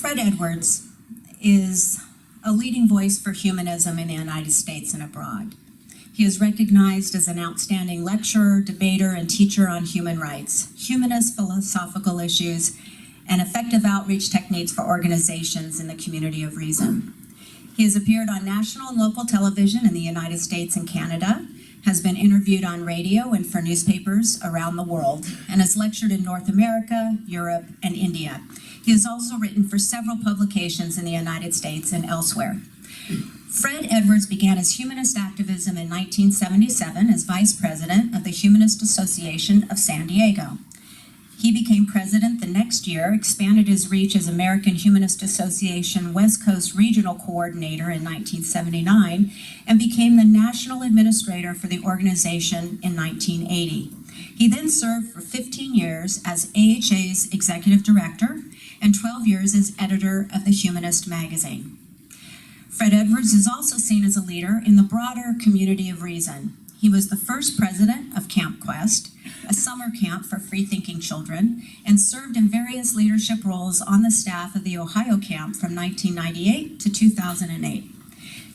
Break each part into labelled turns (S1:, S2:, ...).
S1: Fred Edwards is a leading voice for humanism in the United States and abroad. He is recognized as an outstanding lecturer, debater, and teacher on human rights, humanist philosophical issues, and effective outreach techniques for organizations in the community of reason. He has appeared on national and local television in the United States and Canada, has been interviewed on radio and for newspapers around the world, and has lectured in North America, Europe, and India. He has also written for several publications in the United States and elsewhere. Fred Edwards began his humanist activism in 1977 as vice president of the Humanist Association of San Diego. He became president the next year, expanded his reach as American Humanist Association West Coast Regional Coordinator in 1979, and became the national administrator for the organization in 1980. He then served for 15 years as AHA's executive director and 12 years as editor of the Humanist magazine. Fred Edwards is also seen as a leader in the broader community of reason. He was the first president of Camp Quest, a summer camp for free-thinking children, and served in various leadership roles on the staff of the Ohio camp from 1998 to 2008.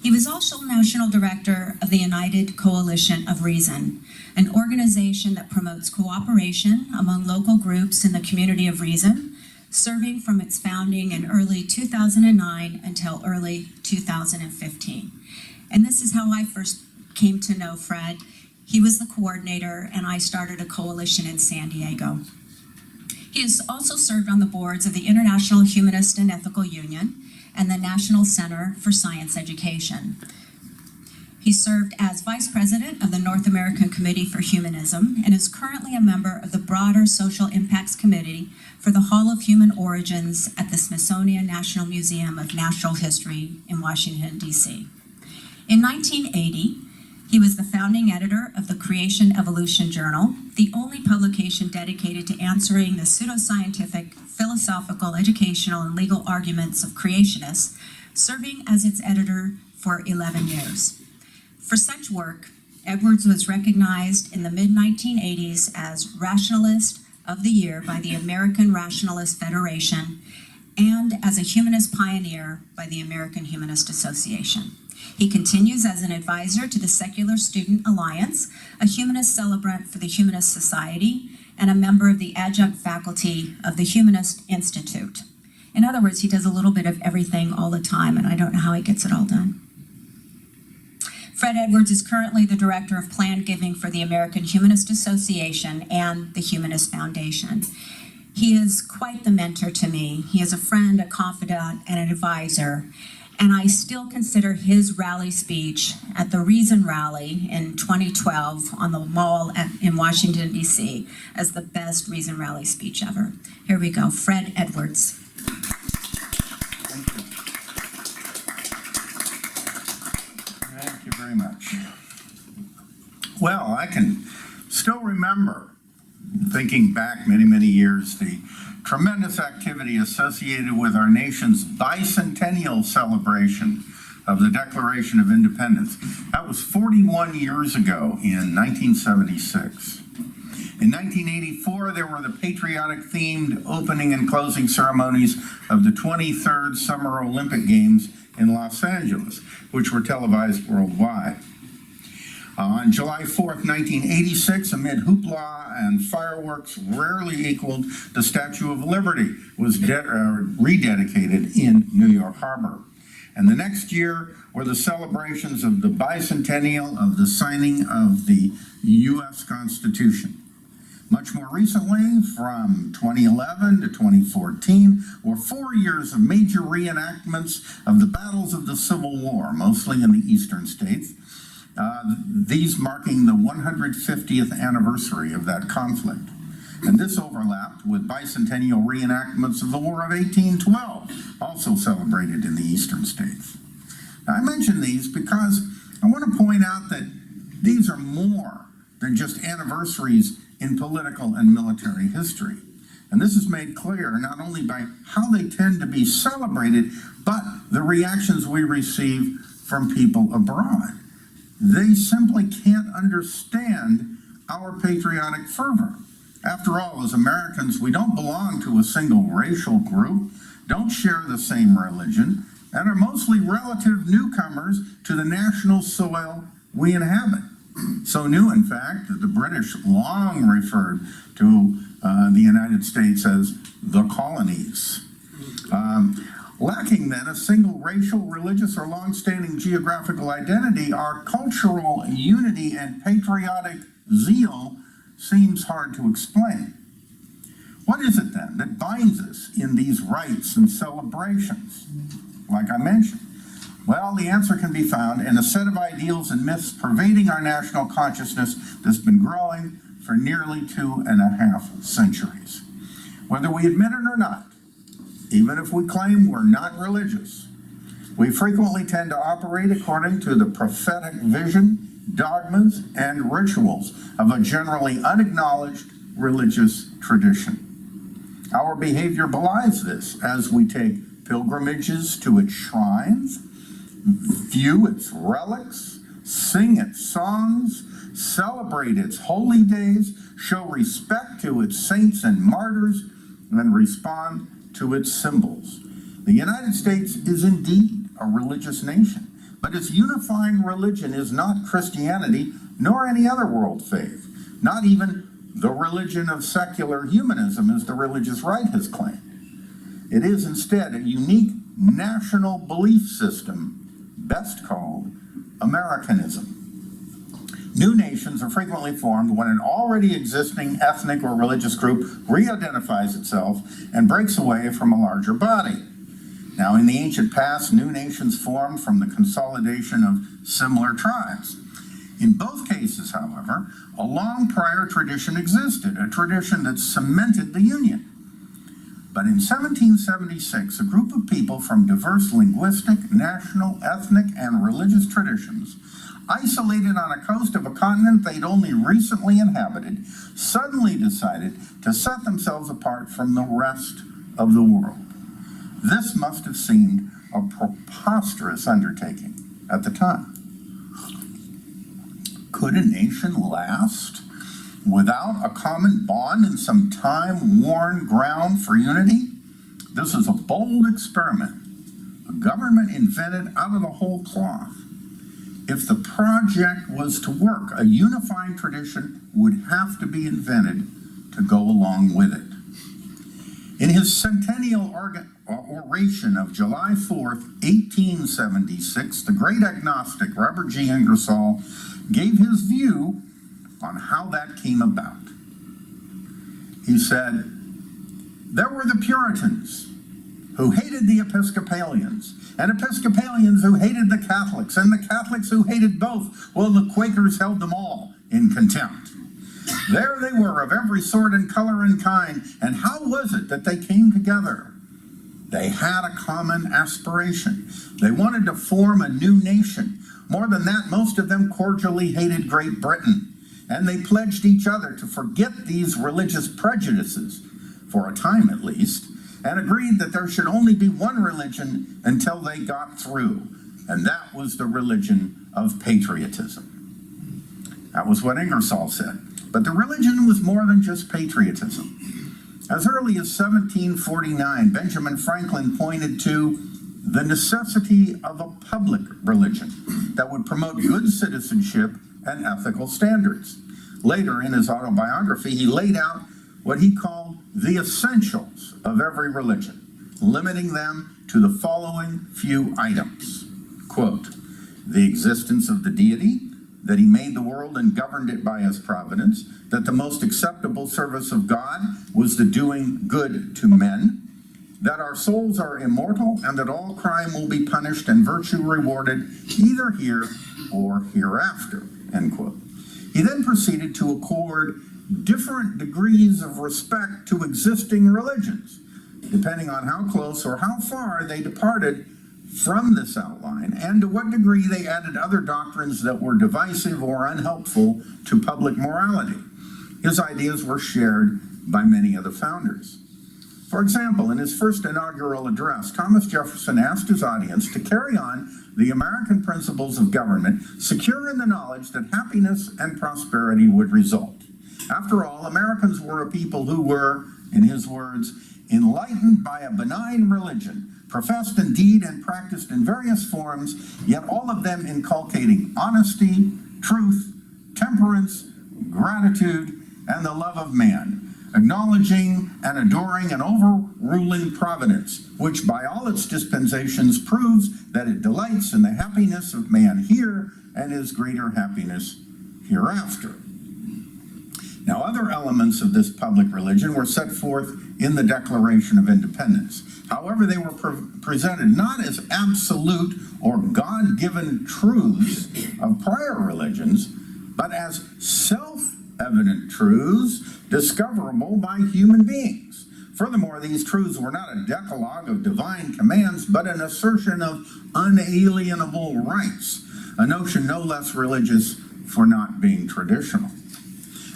S1: He was also national director of the United Coalition of Reason, an organization that promotes cooperation among local groups in the community of reason, serving from its founding in early 2009 until early 2015. And this is how I first came to know Fred. He was the coordinator, and I started a coalition in San Diego. He has also served on the boards of the International Humanist and Ethical Union and the National Center for Science Education. He served as vice president of the North American Committee for Humanism and is currently a member of the broader Social Impacts Committee for the Hall of Human Origins at the Smithsonian National Museum of Natural History in Washington, D.C. In 1980, he was the founding editor of the Creation Evolution Journal, the only publication dedicated to answering the pseudoscientific, philosophical, educational, and legal arguments of creationists, serving as its editor for 11 years. For such work, Edwards was recognized in the mid-1980s as Rationalist of the Year by the American Rationalist Federation and as a humanist pioneer by the American Humanist Association. He continues as an advisor to the Secular Student Alliance, a humanist celebrant for the Humanist Society, and a member of the adjunct faculty of the Humanist Institute. In other words, he does a little bit of everything all the time, and I don't know how he gets it all done. Fred Edwards is currently the director of planned giving for the American Humanist Association and the Humanist Foundation. He is quite the mentor to me. He is a friend, a confidant, and an advisor. And I still consider his rally speech at the Reason Rally in 2012 on the Mall in Washington, D.C. as the best Reason Rally speech ever. Here we go, Fred Edwards.
S2: Thank you very much. Well, I can still remember, thinking back many, many years, the tremendous activity associated with our nation's bicentennial celebration of the Declaration of Independence. That was 41 years ago in 1976. In 1984, there were the patriotic-themed opening and closing ceremonies of the 23rd Summer Olympic Games in Los Angeles, which were televised worldwide. On July 4th, 1986, amid hoopla and fireworks rarely equaled, the Statue of Liberty was rededicated in New York Harbor. And the next year were the celebrations of the bicentennial of the signing of the U.S. Constitution. Much more recently, from 2011 to 2014, were 4 years of major reenactments of the battles of the Civil War, mostly in the eastern states. These marking the 150th anniversary of that conflict. And this overlapped with bicentennial reenactments of the War of 1812, also celebrated in the eastern states. Now, I mention these because I want to point out that these are more than just anniversaries in political and military history. And this is made clear not only by how they tend to be celebrated, but the reactions we receive from people abroad. They simply can't understand our patriotic fervor. After all, as Americans, we don't belong to a single racial group, don't share the same religion, and are mostly relative newcomers to the national soil we inhabit. So new, in fact, that the British long referred to the United States as the colonies. Lacking then a single racial, religious, or long-standing geographical identity, our cultural unity and patriotic zeal seems hard to explain. What is it then that binds us in these rites and celebrations, like I mentioned? Well, the answer can be found in a set of ideals and myths pervading our national consciousness that's been growing for nearly 2.5 centuries. Whether we admit it or not, even if we claim we're not religious, we frequently tend to operate according to the prophetic vision, dogmas, and rituals of a generally unacknowledged religious tradition. Our behavior belies this as we take pilgrimages to its shrines, view its relics, sing its songs, celebrate its holy days, show respect to its saints and martyrs, and respond to its symbols. The United States is indeed a religious nation, but its unifying religion is not Christianity nor any other world faith, not even the religion of secular humanism as the religious right has claimed. It is instead a unique national belief system, best called Americanism. New nations are frequently formed when an already existing ethnic or religious group re-identifies itself and breaks away from a larger body. Now, in the ancient past, new nations formed from the consolidation of similar tribes. In both cases, however, a long prior tradition existed, a tradition that cemented the Union. But in 1776, a group of people from diverse linguistic, national, ethnic, and religious traditions, isolated on a coast of a continent they'd only recently inhabited, suddenly decided to set themselves apart from the rest of the world. This must have seemed a preposterous undertaking at the time. Could a nation last without a common bond and some time-worn ground for unity? This is a bold experiment, a government invented out of the whole cloth. If the project was to work, a unifying tradition would have to be invented to go along with it. In his centennial oration of July 4th, 1876, the great agnostic Robert G. Ingersoll gave his view on how that came about. He said, "There were the Puritans who hated the Episcopalians, and Episcopalians who hated the Catholics, and the Catholics who hated both, while the Quakers held them all in contempt. There they were, of every sort and color and kind, and how was it that they came together? They had a common aspiration. They wanted to form a new nation. More than that, most of them cordially hated Great Britain, and they pledged each other to forget these religious prejudices, for a time at least, and agreed that there should only be one religion until they got through, and that was the religion of patriotism." That was what Ingersoll said. But the religion was more than just patriotism. As early as 1749, Benjamin Franklin pointed to the necessity of a public religion that would promote good citizenship and ethical standards. Later in his autobiography, he laid out what he called the essentials of every religion, limiting them to the following few items. Quote, "The existence of the deity, that he made the world and governed it by his providence, that the most acceptable service of God was the doing good to men, that our souls are immortal, and that all crime will be punished and virtue rewarded either here or hereafter," end quote. He then proceeded to accord different degrees of respect to existing religions, depending on how close or how far they departed from this outline, and to what degree they added other doctrines that were divisive or unhelpful to public morality. His ideas were shared by many of the founders. For example, in his first inaugural address, Thomas Jefferson asked his audience to carry on the American principles of government, secure in the knowledge that happiness and prosperity would result. After all, Americans were a people who were, in his words, enlightened by a benign religion, professed in deed and practiced in various forms, yet all of them inculcating honesty, truth, temperance, gratitude, and the love of man, acknowledging and adoring an overruling providence, which by all its dispensations proves that it delights in the happiness of man here and his greater happiness hereafter. Now, other elements of this public religion were set forth in the Declaration of Independence. However, they were presented not as absolute or God-given truths of prior religions, but as self-evident truths discoverable by human beings. Furthermore, these truths were not a decalogue of divine commands, but an assertion of unalienable rights, a notion no less religious for not being traditional.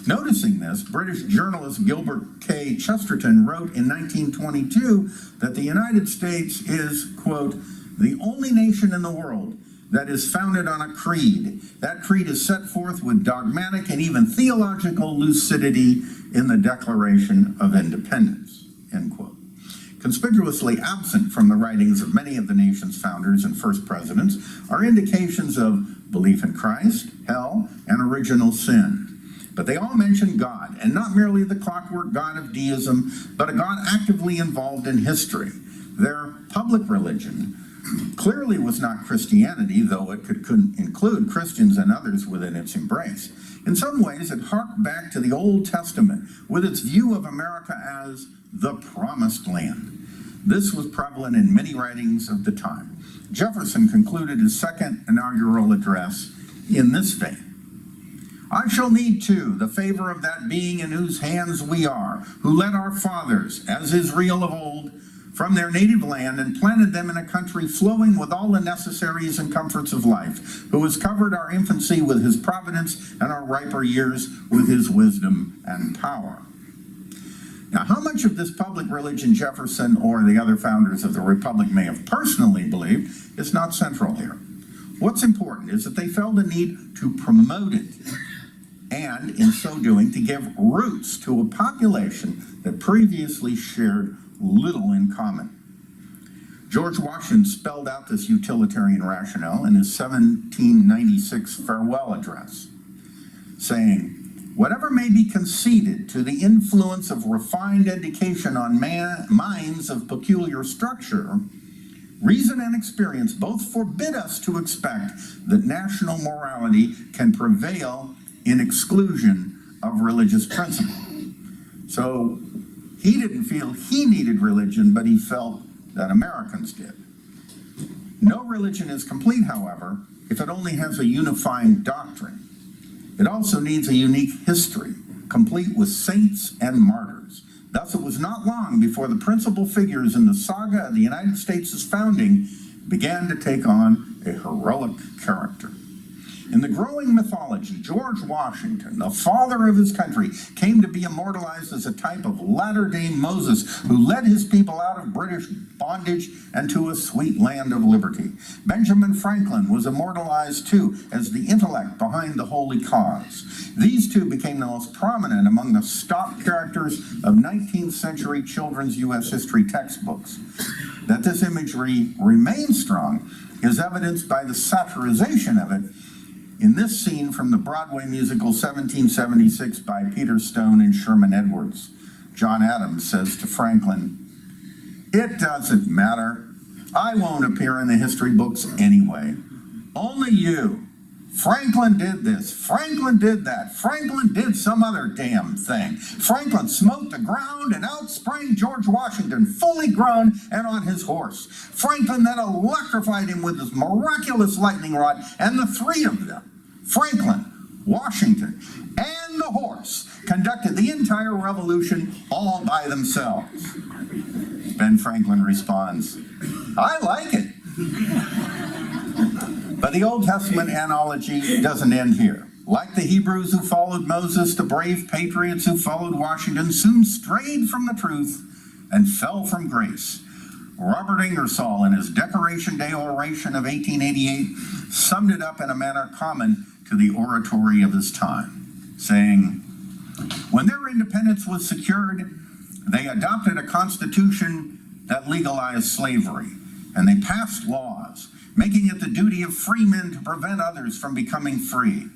S2: Noticing this, British journalist Gilbert K. Chesterton wrote in 1922 that the United States is, quote, the only nation in the world that is founded on a creed. That creed is set forth with dogmatic and even theological lucidity in the Declaration of Independence, end quote. Conspicuously absent from the writings of many of the nation's founders and first presidents are indications of belief in Christ, hell, and original sin. But they all mention God, and not merely the clockwork God of deism, but a God actively involved in history. Their public religion clearly was not Christianity, though it could include Christians and others within its embrace. In some ways, it harked back to the Old Testament, with its view of America as the Promised Land. This was prevalent in many writings of the time. Jefferson concluded his second inaugural address in this vein. I shall need, too, the favor of that being in whose hands we are, who led our fathers, as is real of old, from their native land and planted them in a country flowing with all the necessaries and comforts of life, who has covered our infancy with his providence and our riper years with his wisdom and power. Now, how much of this public religion Jefferson or the other founders of the Republic may have personally believed is not central here. What's important is that they felt the need to promote it, and in so doing to give roots to a population that previously shared little in common. George Washington spelled out this utilitarian rationale in his 1796 farewell address, saying, whatever may be conceded to the influence of refined education on minds of peculiar structure, reason and experience both forbid us to expect that national morality can prevail in exclusion of religious principle. So he didn't feel he needed religion, but he felt that Americans did. No religion is complete, however, if it only has a unifying doctrine. It also needs a unique history, complete with saints and martyrs. Thus, it was not long before the principal figures in the saga of the United States' founding began to take on a heroic character. In the growing mythology, George Washington, the father of his country, came to be immortalized as a type of latter-day Moses who led his people out of British bondage and to a sweet land of liberty. Benjamin Franklin was immortalized too as the intellect behind the holy cause. These two became the most prominent among the stock characters of 19th century children's U.S. history textbooks. That this imagery remains strong is evidenced by the satirization of it in this scene from the Broadway musical 1776 by Peter Stone and Sherman Edwards. John Adams says to Franklin, "It doesn't matter. I won't appear in the history books anyway. Only you. Franklin did this. Franklin did that. Franklin did some other damn thing. Franklin smote the ground and out sprang George Washington, fully grown and on his horse. Franklin then electrified him with his miraculous lightning rod, and the three of them, Franklin, Washington, and the horse, conducted the entire revolution all by themselves." Ben Franklin responds, "I like it." But the Old Testament analogy doesn't end here. Like the Hebrews who followed Moses, the brave patriots who followed Washington soon strayed from the truth and fell from grace. Robert Ingersoll, in his Decoration Day oration of 1888, summed it up in a manner common to the oratory of his time, saying, "When their independence was secured, They adopted a constitution that legalized slavery, and they passed laws making it the duty of free men to prevent others from becoming free.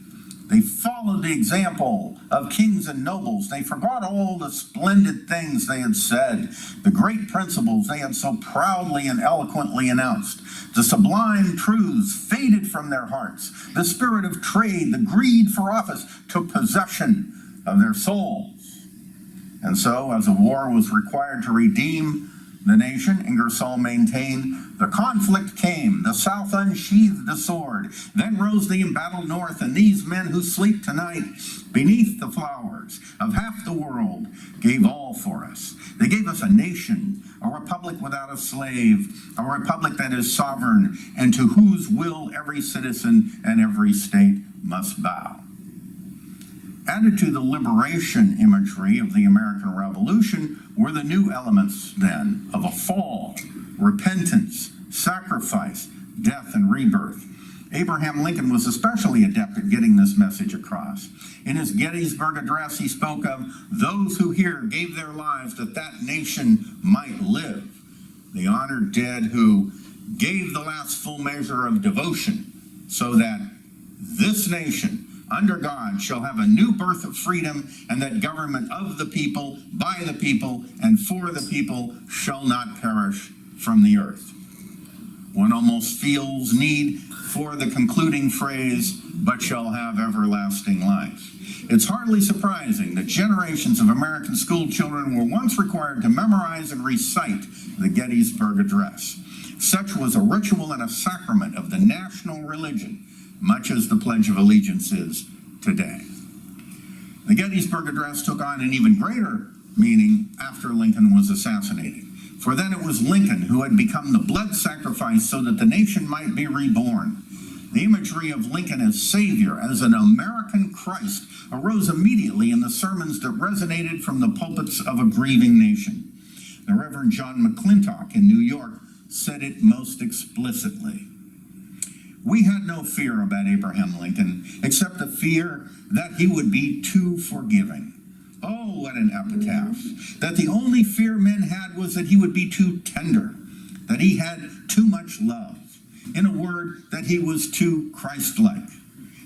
S2: They followed the example of kings and nobles. They forgot all the splendid things they had said, the great principles they had so proudly and eloquently announced. The sublime truths faded from their hearts. The spirit of trade, the greed for office took possession of their souls. And so, as a war was required to redeem the nation, Ingersoll maintained, the conflict came, the South unsheathed the sword, then rose the embattled North, and these men who sleep tonight beneath the flowers of half the world gave all for us. They gave us a nation, a republic without a slave, a republic that is sovereign, and to whose will every citizen and every state must bow. Added to the liberation imagery of the American Revolution were the new elements then of a fall, repentance, sacrifice, death, and rebirth. Abraham Lincoln was especially adept at getting this message across. In his Gettysburg Address, he spoke of those who here gave their lives that that nation might live. The honored dead who gave the last full measure of devotion so that this nation under God shall have a new birth of freedom, and that government of the people, by the people, and for the people shall not perish from the earth. One almost feels need for the concluding phrase, but shall have everlasting life. It's hardly surprising that generations of American school children were once required to memorize and recite the Gettysburg Address. Such was a ritual and a sacrament of the national religion, much as the Pledge of Allegiance is today. The Gettysburg Address took on an even greater meaning after Lincoln was assassinated. For then it was Lincoln who had become the blood sacrifice so that the nation might be reborn. The imagery of Lincoln as Savior, as an American Christ, arose immediately in the sermons that resonated from the pulpits of a grieving nation. The Reverend John McClintock in New York said it most explicitly. We had no fear about Abraham Lincoln, except the fear that he would be too forgiving. Oh, what an epitaph. That the only fear men had was that he would be too tender, that he had too much love. In a word, that he was too Christ-like.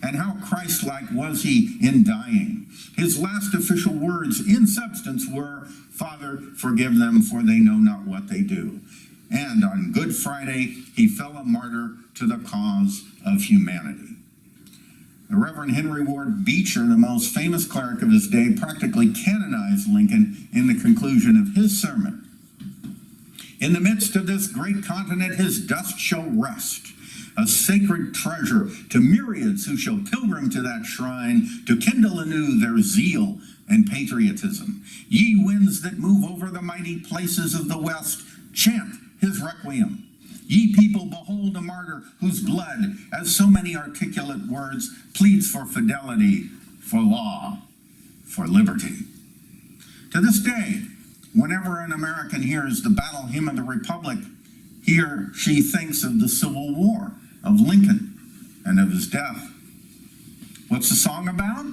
S2: And how Christ-like was he in dying? His last official words, in substance, were, "Father, forgive them, for they know not what they do." And on Good Friday, he fell a martyr to the cause of humanity. The Reverend Henry Ward Beecher, the most famous cleric of his day, practically canonized Lincoln in the conclusion of his sermon. In the midst of this great continent, his dust shall rest, a sacred treasure to myriads who shall pilgrim to that shrine to kindle anew their zeal and patriotism. Ye winds that move over the mighty places of the West, chant his requiem. Ye people, behold a martyr whose blood, as so many articulate words, pleads for fidelity, for law, for liberty. To this day, whenever an American hears the battle hymn of the Republic, he or she thinks of the Civil War, of Lincoln, and of his death. What's the song about?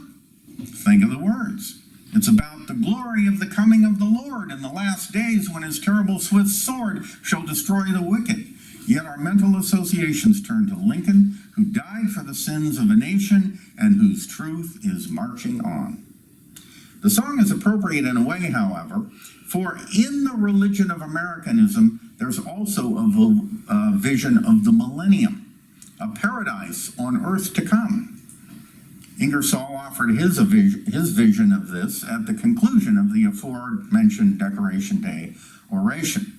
S2: Think of the words. It's about the glory of the coming of the Lord in the last days when his terrible swift sword shall destroy the wicked. Yet our mental associations turn to Lincoln, who died for the sins of a nation and whose truth is marching on. The song is appropriate in a way, however, for in the religion of Americanism, there's also a vision of the millennium, a paradise on earth to come. Ingersoll offered his vision of this at the conclusion of the aforementioned Decoration Day oration.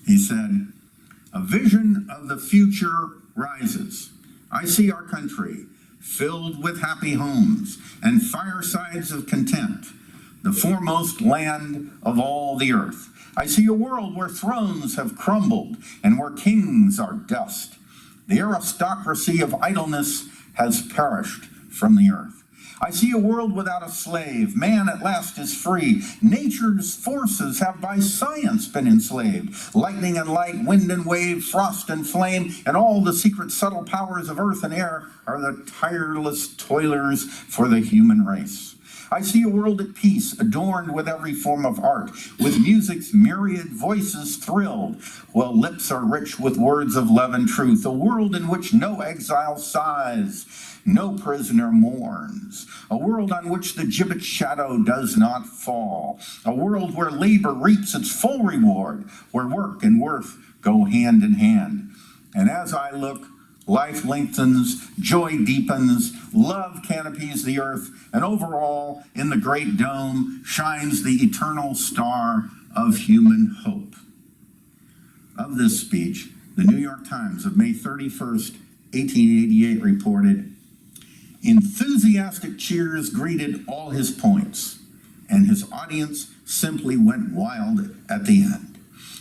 S2: He said, "A vision of the future rises. I see our country filled with happy homes and firesides of content, the foremost land of all the earth. I see a world where thrones have crumbled and where kings are dust. The aristocracy of idleness has perished from the earth. I see a world without a slave. Man at last is free. Nature's forces have by science been enslaved. Lightning and light, wind and wave, frost and flame, and all the secret subtle powers of earth and air are the tireless toilers for the human race. I see a world at peace, adorned with every form of art, with music's myriad voices thrilled, while lips are rich with words of love and truth. A world in which no exile sighs, no prisoner mourns. A world on which the gibbet shadow does not fall. A world where labor reaps its full reward, where work and worth go hand in hand. And as I look, life lengthens, joy deepens, love canopies the earth, and overall, in the great dome, shines the eternal star of human hope. Of this speech, the New York Times of May 31st, 1888 reported, "Enthusiastic cheers greeted all his points, and his audience simply went wild at the end.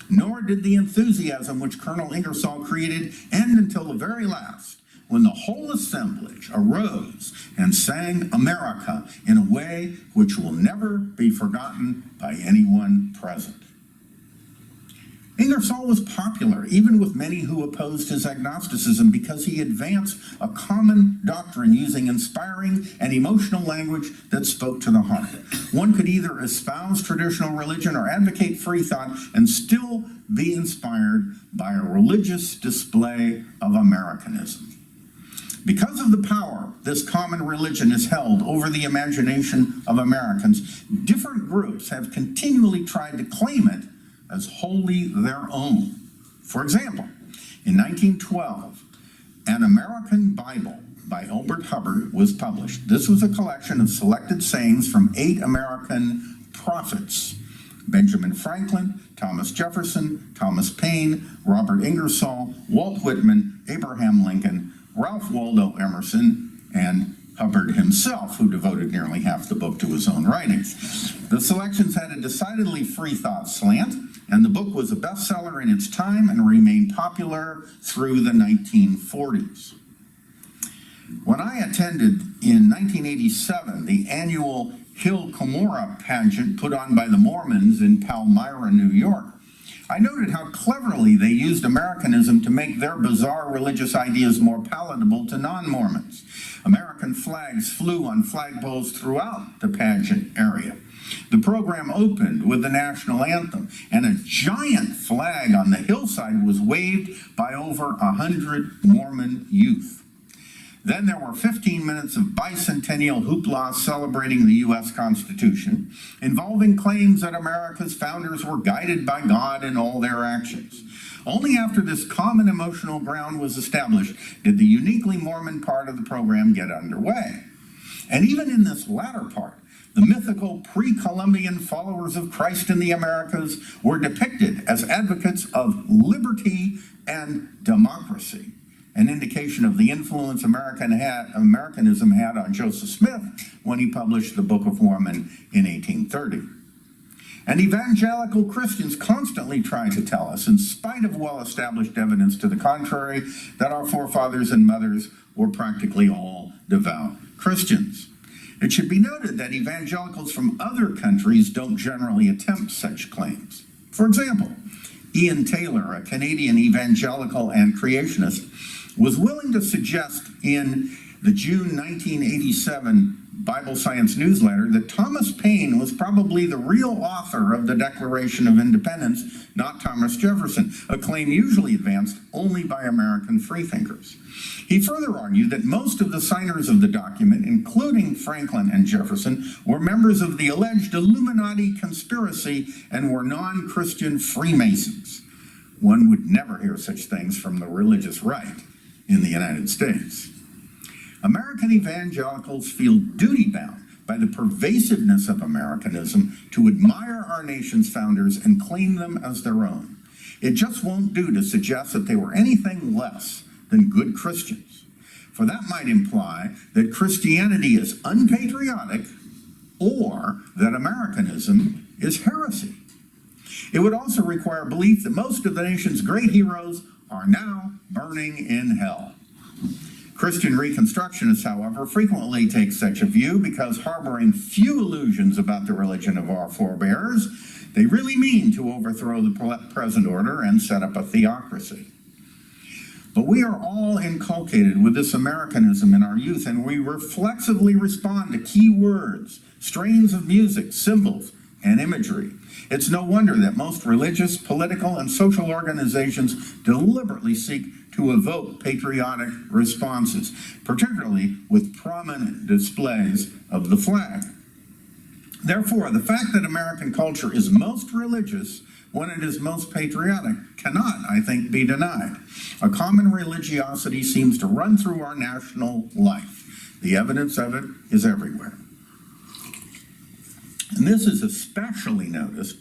S2: Nor did the enthusiasm which Colonel Ingersoll created end until the very last, when the whole assemblage arose and sang America in a way which will never be forgotten by anyone present." Ingersoll was popular, even with many who opposed his agnosticism, because he advanced a common doctrine using inspiring and emotional language that spoke to the heart. One could either espouse traditional religion or advocate free thought and still be inspired by a religious display of Americanism. Because of the power this common religion has held over the imagination of Americans, different groups have continually tried to claim it as wholly their own. For example, in 1912, An American Bible by Elbert Hubbard was published. This was a collection of selected sayings from 8 American prophets: Benjamin Franklin, Thomas Jefferson, Thomas Paine, Robert Ingersoll, Walt Whitman, Abraham Lincoln, Ralph Waldo Emerson, and Hubbard himself, who devoted nearly half the book to his own writings. The selections had a decidedly free thought slant, and the book was a bestseller in its time and remained popular through the 1940s. When I attended in 1987 the annual Hill Cumorah pageant put on by the Mormons in Palmyra, New York, I noted how cleverly they used Americanism to make their bizarre religious ideas more palatable to non-Mormons. American flags flew on flagpoles throughout the pageant area. The program opened with the national anthem, and a giant flag on the hillside was waved by over 100 Mormon youth. Then there were 15 minutes of bicentennial hoopla celebrating the U.S. Constitution, involving claims that America's founders were guided by God in all their actions. Only after this common emotional ground was established did the uniquely Mormon part of the program get underway. And even in this latter part, the mythical pre-Columbian followers of Christ in the Americas were depicted as advocates of liberty and democracy, an indication of the influence Americanism had on Joseph Smith when he published the Book of Mormon in 1830. And evangelical Christians constantly try to tell us, in spite of well-established evidence to the contrary, that our forefathers and mothers were practically all devout Christians. It should be noted that evangelicals from other countries don't generally attempt such claims. For example, Ian Taylor, a Canadian evangelical and creationist, was willing to suggest in the June 1987 Bible Science newsletter that Thomas Paine was probably the real author of the Declaration of Independence, not Thomas Jefferson, a claim usually advanced only by American freethinkers. He further argued that most of the signers of the document, including Franklin and Jefferson, were members of the alleged Illuminati conspiracy and were non-Christian Freemasons. One would never hear such things from the religious right in the United States. American evangelicals feel duty-bound by the pervasiveness of Americanism to admire our nation's founders and claim them as their own. It just won't do to suggest that they were anything less than good Christians, for that might imply that Christianity is unpatriotic or that Americanism is heresy. It would also require belief that most of the nation's great heroes are now burning in hell. Christian Reconstructionists, however, frequently take such a view because, harboring few illusions about the religion of our forebears, they really mean to overthrow the present order and set up a theocracy. But we are all inculcated with this Americanism in our youth, and we reflexively respond to key words strains of music, symbols, and imagery. It's no wonder that most religious, political, and social organizations deliberately seek to evoke patriotic responses, particularly with prominent displays of the flag. Therefore, the fact that American culture is most religious when it is most patriotic cannot, I think, be denied. A common religiosity seems to run through our national life. The evidence of it is everywhere. And this is especially noticed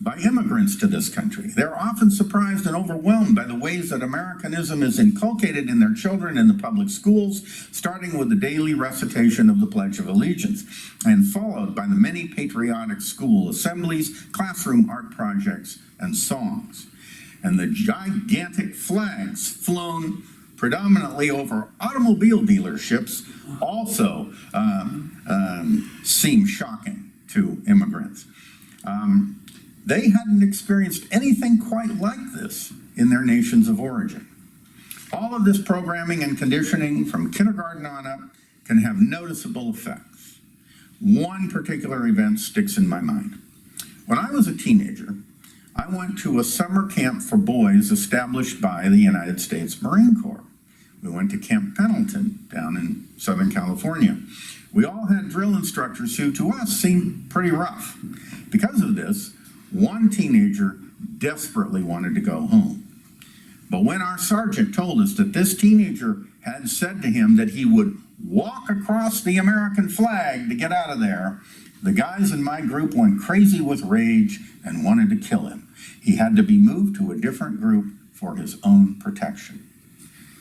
S2: by immigrants to this country. They're often surprised and overwhelmed by the ways that Americanism is inculcated in their children in the public schools, starting with the daily recitation of the Pledge of Allegiance, and followed by the many patriotic school assemblies, classroom art projects, and songs. And the gigantic flags flown predominantly over automobile dealerships also seem shocking to immigrants. They hadn't experienced anything quite like this in their nations of origin. All of this programming and conditioning from kindergarten on up can have noticeable effects. One particular event sticks in my mind. When I was a teenager, I went to a summer camp for boys established by the United States Marine Corps. We went to Camp Pendleton down in Southern California. We all had drill instructors who, to us, seemed pretty rough. Because of this, one teenager desperately wanted to go home. But when our sergeant told us that this teenager had said to him that he would walk across the American flag to get out of there, the guys in my group went crazy with rage and wanted to kill him. He had to be moved to a different group for his own protection.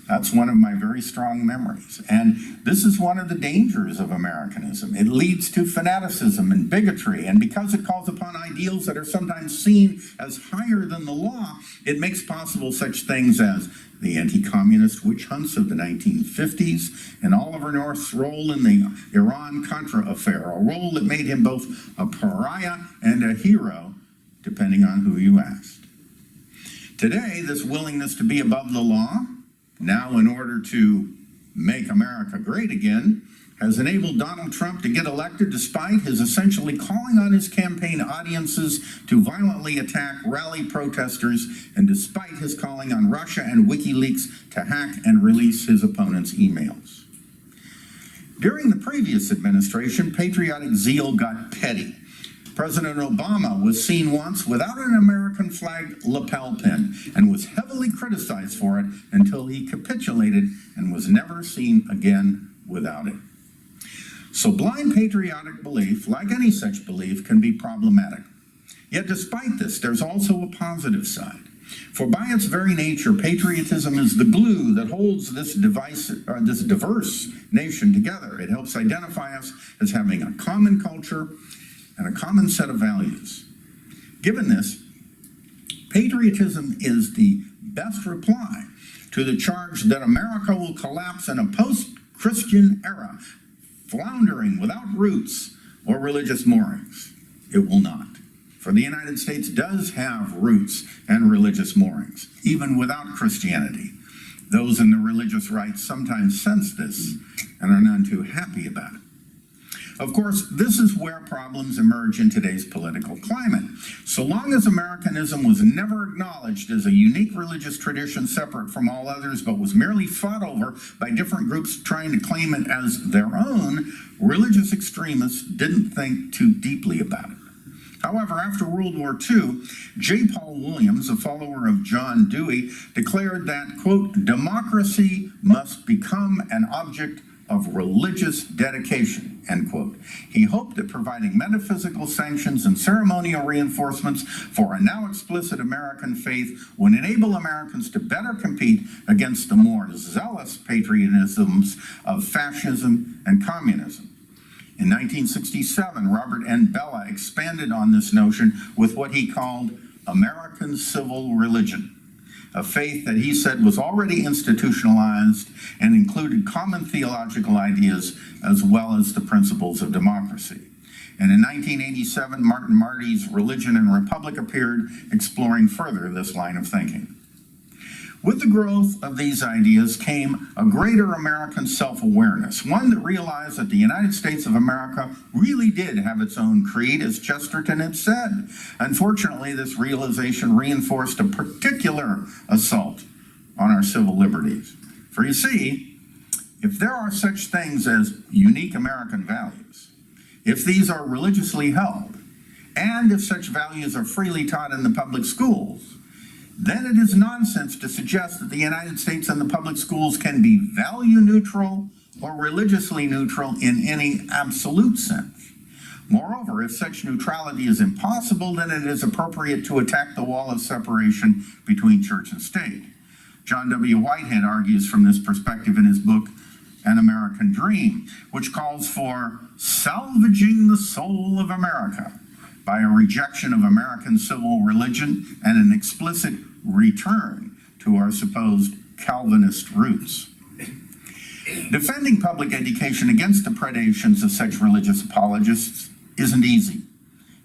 S2: That's one of my very strong memories. And this is one of the dangers of Americanism. It leads to fanaticism and bigotry, and because it calls upon ideals that are sometimes seen as higher than the law, it makes possible such things as the anti-communist witch hunts of the 1950s, and Oliver North's role in the Iran-Contra affair, a role that made him both a pariah and a hero, depending on who you asked. Today, this willingness to be above the law, now in order to make America great again, has enabled Donald Trump to get elected despite his essentially calling on his campaign audiences to violently attack rally protesters, and despite his calling on Russia and WikiLeaks to hack and release his opponents' emails. During the previous administration, patriotic zeal got petty. President Obama was seen once without an American flag lapel pin and was heavily criticized for it until he capitulated and was never seen again without it. So blind patriotic belief, like any such belief, can be problematic. Yet despite this, there's also a positive side. For by its very nature, patriotism is the glue that holds this diverse nation together. It helps identify us as having a common culture and a common set of values. Given this, patriotism is the best reply to the charge that America will collapse in a post-Christian era, floundering without roots or religious moorings. It will not. For the United States does have roots and religious moorings, even without Christianity. Those in the religious right sometimes sense this and are none too happy about it. Of course, this is where problems emerge in today's political climate. So long as Americanism was never acknowledged as a unique religious tradition separate from all others, but was merely fought over by different groups trying to claim it as their own, religious extremists didn't think too deeply about it. However, after World War II, J. Paul Williams, a follower of John Dewey, declared that, quote, democracy must become an object of religious dedication, end quote. He hoped that providing metaphysical sanctions and ceremonial reinforcements for a now explicit American faith would enable Americans to better compete against the more zealous patriotisms of fascism and communism. In 1967, Robert N. Bella expanded on this notion with what he called American civil religion, a faith that he said was already institutionalized and included common theological ideas as well as the principles of democracy. And in 1987, Martin Marty's Religion and Republic appeared, exploring further this line of thinking. With the growth of these ideas came a greater American self-awareness, one that realized that the United States of America really did have its own creed, as Chesterton had said. Unfortunately, this realization reinforced a particular assault on our civil liberties. For you see, if there are such things as unique American values, if these are religiously held, and if such values are freely taught in the public schools, then it is nonsense to suggest that the United States and the public schools can be value neutral or religiously neutral in any absolute sense. Moreover, if such neutrality is impossible, then it is appropriate to attack the wall of separation between church and state. John W. Whitehead argues from this perspective in his book, An American Dream, which calls for salvaging the soul of America by a rejection of American civil religion and an explicit return to our supposed Calvinist roots. Defending public education against the predations of such religious apologists isn't easy.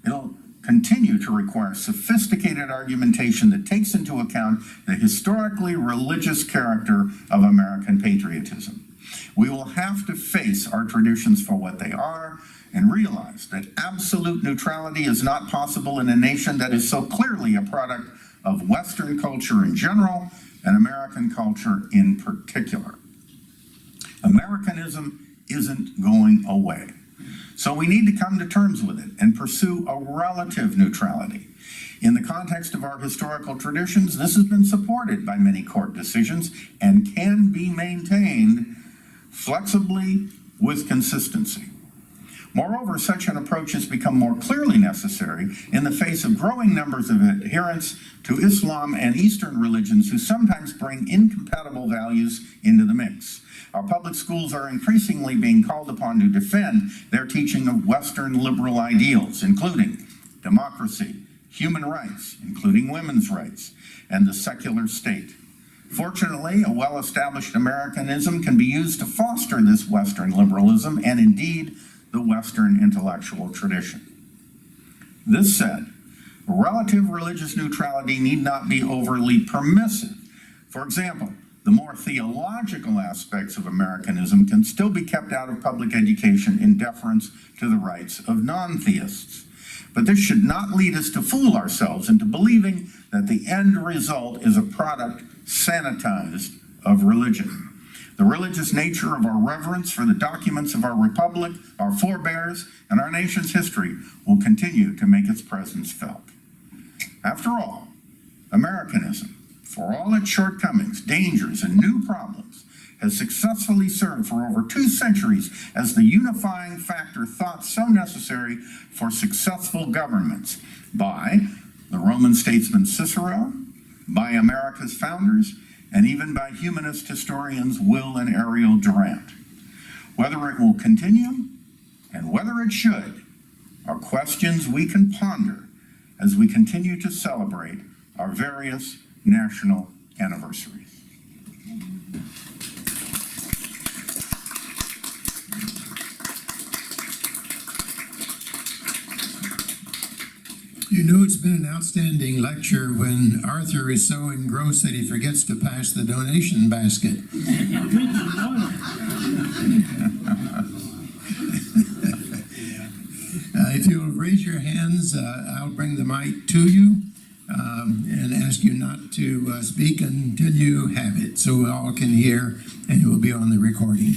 S2: It'll continue to require sophisticated argumentation that takes into account the historically religious character of American patriotism. We will have to face our traditions for what they are and realize that absolute neutrality is not possible in a nation that is so clearly a product of Western culture in general and American culture in particular. Americanism isn't going away. So we need to come to terms with it and pursue a relative neutrality. In the context of our historical traditions, this has been supported by many court decisions and can be maintained flexibly with consistency. Moreover, such an approach has become more clearly necessary in the face of growing numbers of adherents to Islam and Eastern religions who sometimes bring incompatible values into the mix. Our public schools are increasingly being called upon to defend their teaching of Western liberal ideals, including democracy, human rights, including women's rights, and the secular state. Fortunately, a well-established Americanism can be used to foster this Western liberalism and indeed the Western intellectual tradition. This said, relative religious neutrality need not be overly permissive. For example, the more theological aspects of Americanism can still be kept out of public education in deference to the rights of non-theists. But this should not lead us to fool ourselves into believing that the end result is a product sanitized of religion. The religious nature of our reverence for the documents of our republic, our forebears, and our nation's history will continue to make its presence felt. After all, Americanism, for all its shortcomings, dangers, and new problems, has successfully served for over 2 centuries as the unifying factor thought so necessary for successful governments by the Roman statesman Cicero, by America's founders, and even by humanist historians Will and Ariel Durant. Whether it will continue and whether it should are questions we can ponder as we continue to celebrate our various national anniversaries.
S3: You know, it's been an outstanding lecture when Arthur is so engrossed that he forgets to pass the donation basket. If you'll raise your hands, I'll bring the mic to you and ask you not to speak until you have it, so we all can hear and it will be on the recording.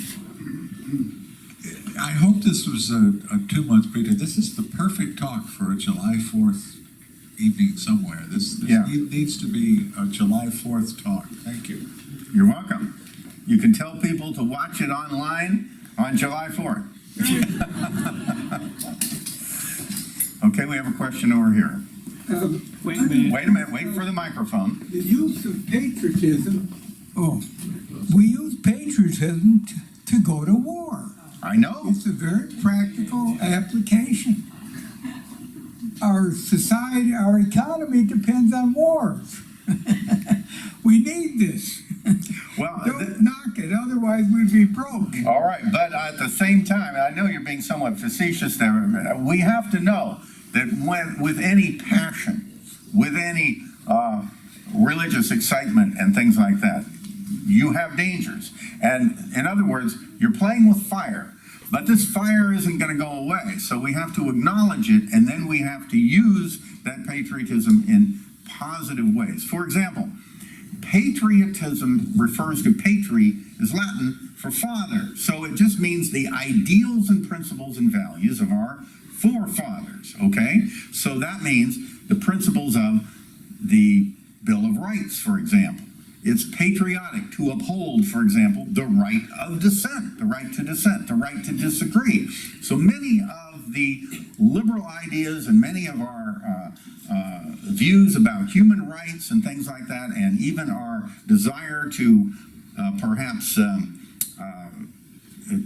S4: I hope this was a 2-month period. This is the perfect talk for a July 4th evening somewhere. This needs to be a July 4th talk. Thank you.
S2: You're welcome. You can tell people to watch it online on July 4th. Okay, we have a question over here.
S5: Wait a minute.
S2: Wait a minute, wait for the microphone.
S5: The use of patriotism, we use patriotism to go to war.
S2: I know.
S5: It's a very practical application. Our society, our economy depends on wars. We need this.
S2: Well,
S5: Don't knock it, otherwise we'd be broke.
S2: all right, but at the same time, I know you're being somewhat facetious there. We have to know that with any passion, with any religious excitement and things like that, you have dangers. And in other words, you're playing with fire, but this fire isn't going to go away. So we have to acknowledge it, and then we have to use that patriotism in positive ways. For example, patriotism refers to patri is Latin for father. So it just means the ideals and principles and values of our forefathers, okay? So that means the principles of the Bill of Rights, for example. It's patriotic to uphold, for example, the right of dissent, the right to dissent, the right to disagree. So many of the liberal ideas and many of our views about human rights and things like that, and even our desire to perhaps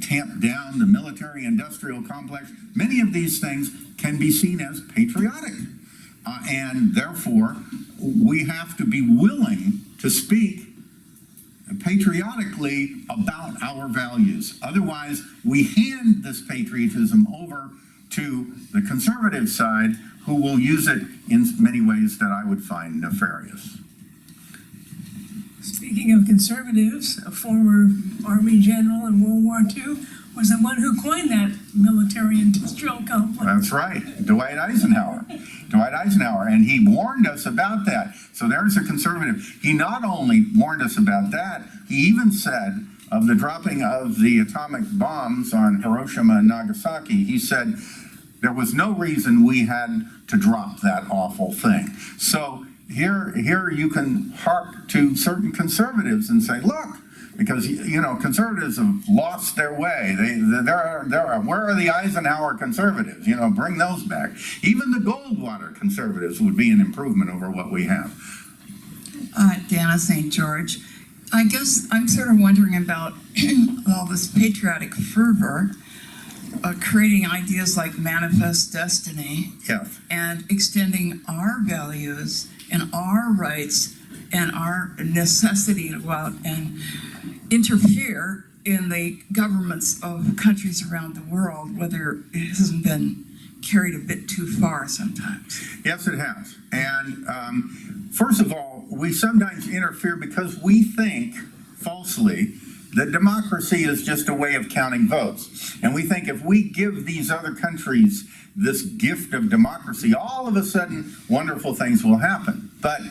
S2: tamp down the military-industrial complex, many of these things can be seen as patriotic. And therefore, we have to be willing to speak patriotically about our values. Otherwise, we hand this patriotism over to the conservative side, who will use it in many ways that I would find nefarious.
S6: Speaking of conservatives, a former Army general in World War II was the one who coined that military-industrial complex.
S2: That's right, Dwight Eisenhower. Dwight Eisenhower, and he warned us about that. So there's a conservative. He not only warned us about that, he even said of the dropping of the atomic bombs on Hiroshima and Nagasaki, he said there was no reason we had to drop that awful thing. So here you can hark to certain conservatives and say, look, because, you know, conservatives have lost their way. Where are the Eisenhower conservatives? You know, bring those back. Even the Goldwater conservatives would be an improvement over what we have.
S7: Dana St. George. I guess I'm sort of wondering about all this patriotic fervor, creating ideas like manifest destiny,
S2: Yes.
S7: and extending our values and our rights and our necessity to go out and interfere in the governments of countries around the world, whether it hasn't been carried a bit too far sometimes.
S2: Yes, it has. And first of all, we sometimes interfere because we think, falsely, that democracy is just a way of counting votes. And we think if we give these other countries this gift of democracy, all of a sudden wonderful things will happen. But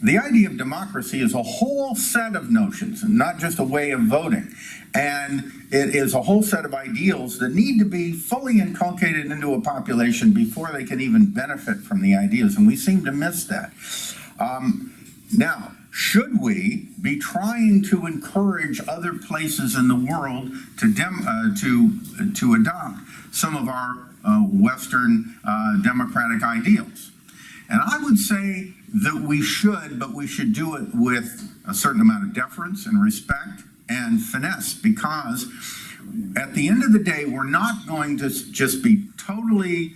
S2: the idea of democracy is a whole set of notions, and not just a way of voting. And it is a whole set of ideals that need to be fully inculcated into a population before they can even benefit from the ideas, and we seem to miss that. Now, should we be trying to encourage other places in the world to adopt some of our Western democratic ideals? And I would say that we should, but we should do it with a certain amount of deference and respect and finesse, because at the end of the day, we're not going to just be totally,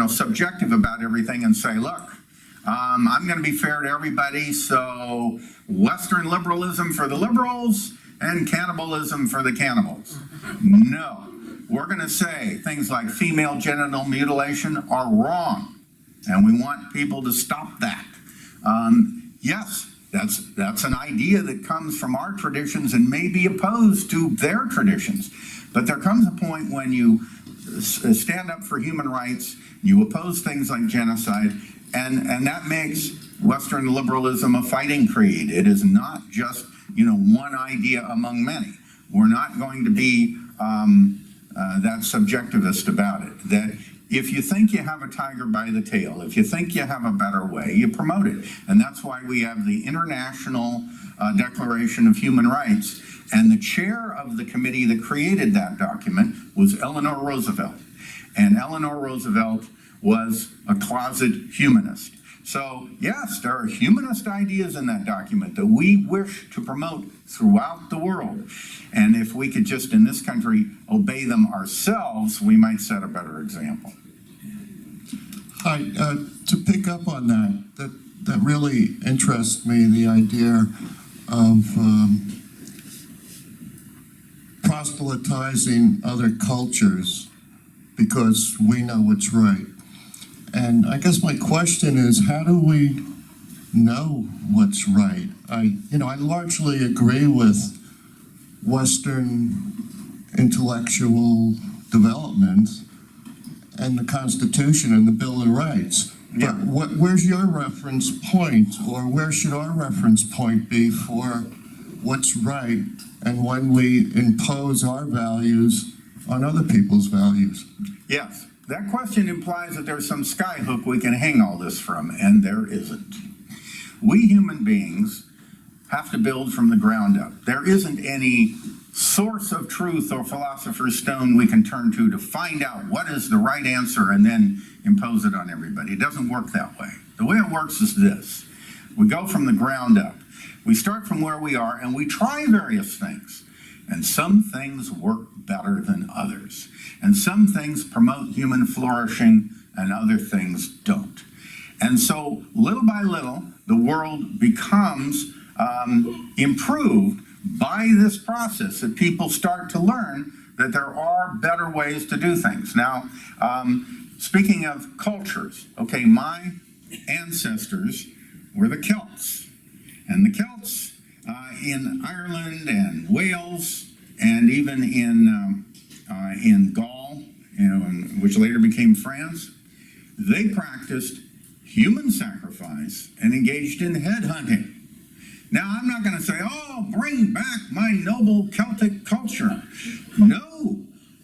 S2: subjective about everything and say, look, I'm going to be fair to everybody, so Western liberalism for the liberals and cannibalism for the cannibals. No. We're going to say things like female genital mutilation are wrong, and we want people to stop that. Yes, that's an idea that comes from our traditions and may be opposed to their traditions. But there comes a point when you stand up for human rights, you oppose things like genocide, and that makes Western liberalism a fighting creed. It is not just, one idea among many. We're not going to be that subjectivist about it. That if you think you have a tiger by the tail, if you think you have a better way, you promote it. And that's why we have the International Declaration of Human Rights. And the chair of the committee that created that document was Eleanor Roosevelt. And Eleanor Roosevelt was a closet humanist. So, yes, there are humanist ideas in that document that we wish to promote throughout the world. And if we could just, in this country, obey them ourselves, we might set a better example.
S8: Hi, to pick up on that really interests me, the idea of proselytizing other cultures because we know what's right. And I guess my question is, how do we know what's right? I largely agree with Western intellectual development and the Constitution and the Bill of Rights.
S2: Yeah.
S8: But where's your reference point, or where should our reference point be for what's right and when we impose our values on other people's values?
S2: Yes, that question implies that there's some skyhook we can hang all this from, and there isn't. We human beings have to build from the ground up. There isn't any source of truth or philosopher's stone we can turn to find out what is the right answer and then impose it on everybody. It doesn't work that way. The way it works is this. We go from the ground up. We start from where we are and we try various things. And some things work better than others. And some things promote human flourishing and other things don't. And so little by little, the world becomes improved by this process that people start to learn that there are better ways to do things. Now, speaking of cultures, okay, my ancestors were the Celts. And the Celts in Ireland and Wales and even in Gaul, which later became France, they practiced human sacrifice and engaged in headhunting. Now, I'm not going to say, oh, bring back my noble Celtic culture. No,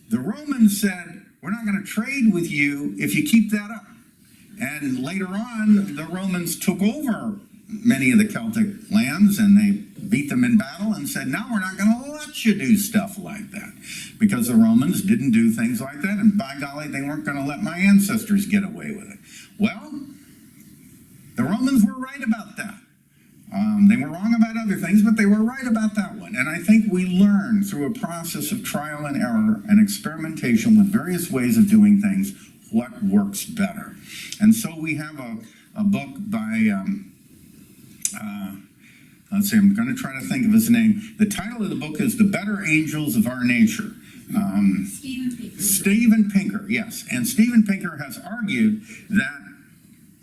S2: the Romans said, we're not going to trade with you if you keep that up. And later on, the Romans took over many of the Celtic lands and they beat them in battle and said, now we're not going to let you do stuff like that. Because the Romans didn't do things like that, and by golly, they weren't going to let my ancestors get away with it. Well, the Romans were right about that. They were wrong about other things, but they were right about that one. And I think we learn through a process of trial and error and experimentation with various ways of doing things what works better. And so we have a book by, let's see, I'm going to try to think of his name. The title of the book is The Better Angels of Our Nature. Steven Pinker, yes. And Steven Pinker has argued that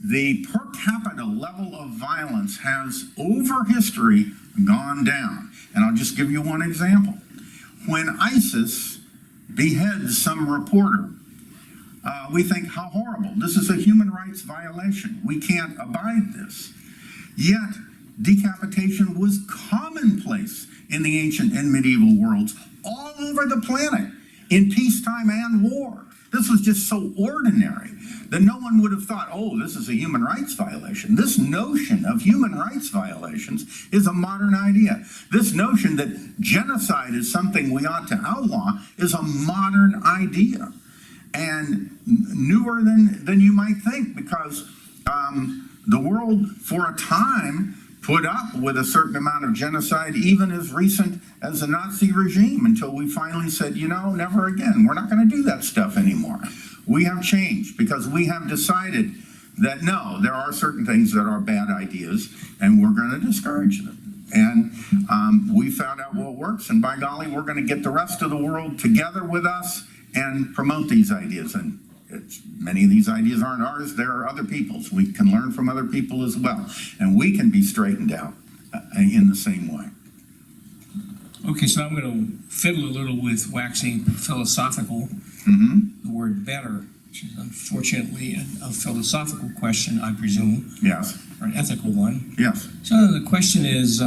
S2: the per capita level of violence has, over history, gone down. And I'll just give you one example. When ISIS beheads some reporter, we think, how horrible. This is a human rights violation. We can't abide this. Yet, decapitation was commonplace in the ancient and medieval worlds all over the planet, in peacetime and war. This was just so ordinary that no one would have thought, oh, this is a human rights violation. This notion of human rights violations is a modern idea. This notion that genocide is something we ought to outlaw is a modern idea, and newer than you might think, because the world for a time put up with a certain amount of genocide, even as recent as the Nazi regime, until we finally said, never again. We're not going to do that stuff anymore. We have changed because we have decided that no, there are certain things that are bad ideas, and we're going to discourage them. And we found out what works, and by golly, we're going to get the rest of the world together with us and promote these ideas. And many of these ideas aren't ours, they're other people's. We can learn from other people as well. And we can be straightened out in the same way.
S9: Okay, so I'm going to fiddle a little with waxing philosophical. The word better, which is unfortunately a philosophical question, I presume.
S2: Yes.
S9: Or an ethical one.
S2: Yes.
S9: So the question is,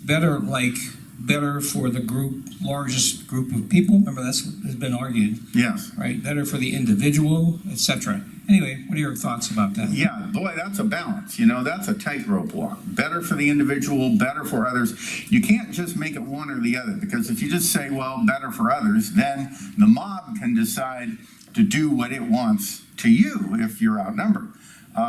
S9: better for the largest group of people. Remember, that's what has been argued.
S2: Yes.
S9: Right? Better for the individual, etc. Anyway, what are your thoughts about that?
S2: Yeah, boy, that's a balance. That's a tightrope walk. Better for the individual, better for others. You can't just make it one or the other, because if you just say, well, better for others, then the mob can decide to do what it wants to you if you're outnumbered.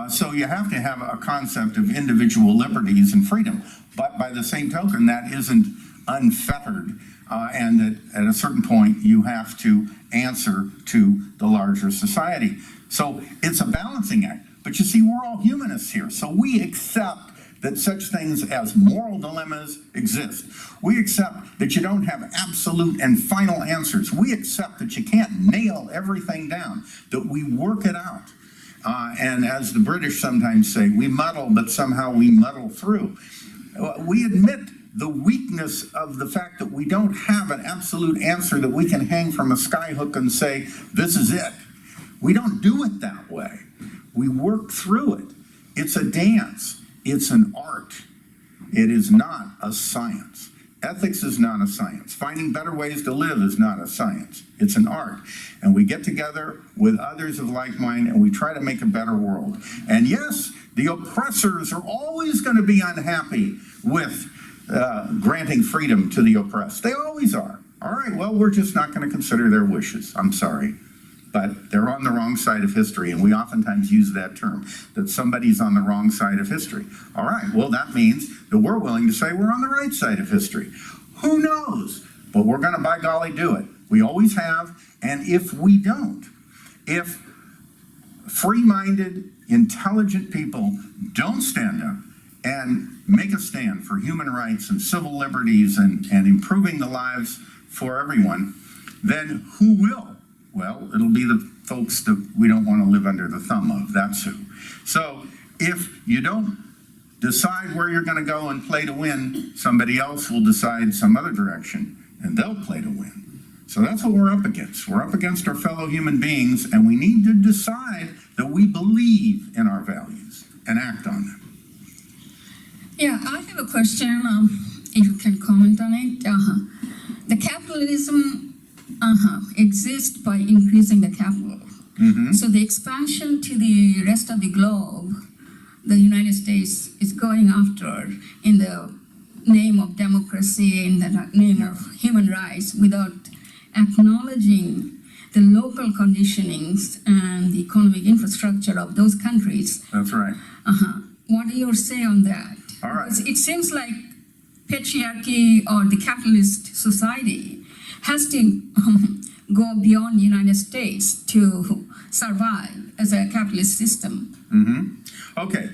S2: So you have to have a concept of individual liberties and freedom. But by the same token, that isn't unfettered, and that at a certain point you have to answer to the larger society. So it's a balancing act. But you see, we're all humanists here, so we accept that such things as moral dilemmas exist. We accept that you don't have absolute and final answers. We accept that you can't nail everything down, that we work it out. And as the British sometimes say, we muddle, but somehow we muddle through. We admit the weakness of the fact that we don't have an absolute answer that we can hang from a skyhook and say, this is it. We don't do it that way. We work through it. It's a dance. It's an art. It is not a science. Ethics is not a science. Finding better ways to live is not a science. It's an art. And we get together with others of like mind and we try to make a better world. And yes, the oppressors are always going to be unhappy with granting freedom to the oppressed. They always are. All right, well, we're just not going to consider their wishes. I'm sorry. But they're on the wrong side of history, and we oftentimes use that term, that somebody's on the wrong side of history. All right, well, that means that we're willing to say we're on the right side of history. Who knows? But we're going to, by golly, do it. We always have, and if we don't, if free-minded, intelligent people don't stand up and make a stand for human rights and civil liberties and improving the lives for everyone, then who will? Well, it'll be the folks that we don't want to live under the thumb of. That's who. So if you don't decide where you're going to go and play to win, somebody else will decide some other direction, and they'll play to win. So that's what we're up against. We're up against our fellow human beings, and we need to decide that we believe in our values and act on them.
S10: Yeah, I have a question, if you can comment on it. The capitalism exists by increasing the capital.
S2: Mm-hmm.
S10: So the expansion to the rest of the globe, the United States is going after in the name of democracy, in the name of human rights, without acknowledging the local conditionings and the economic infrastructure of those countries.
S2: That's right.
S10: What do you say on that?
S2: All right.
S10: Because it seems like patriarchy or the capitalist society has to go beyond the United States to survive as a capitalist system.
S2: Mm-hmm. Okay.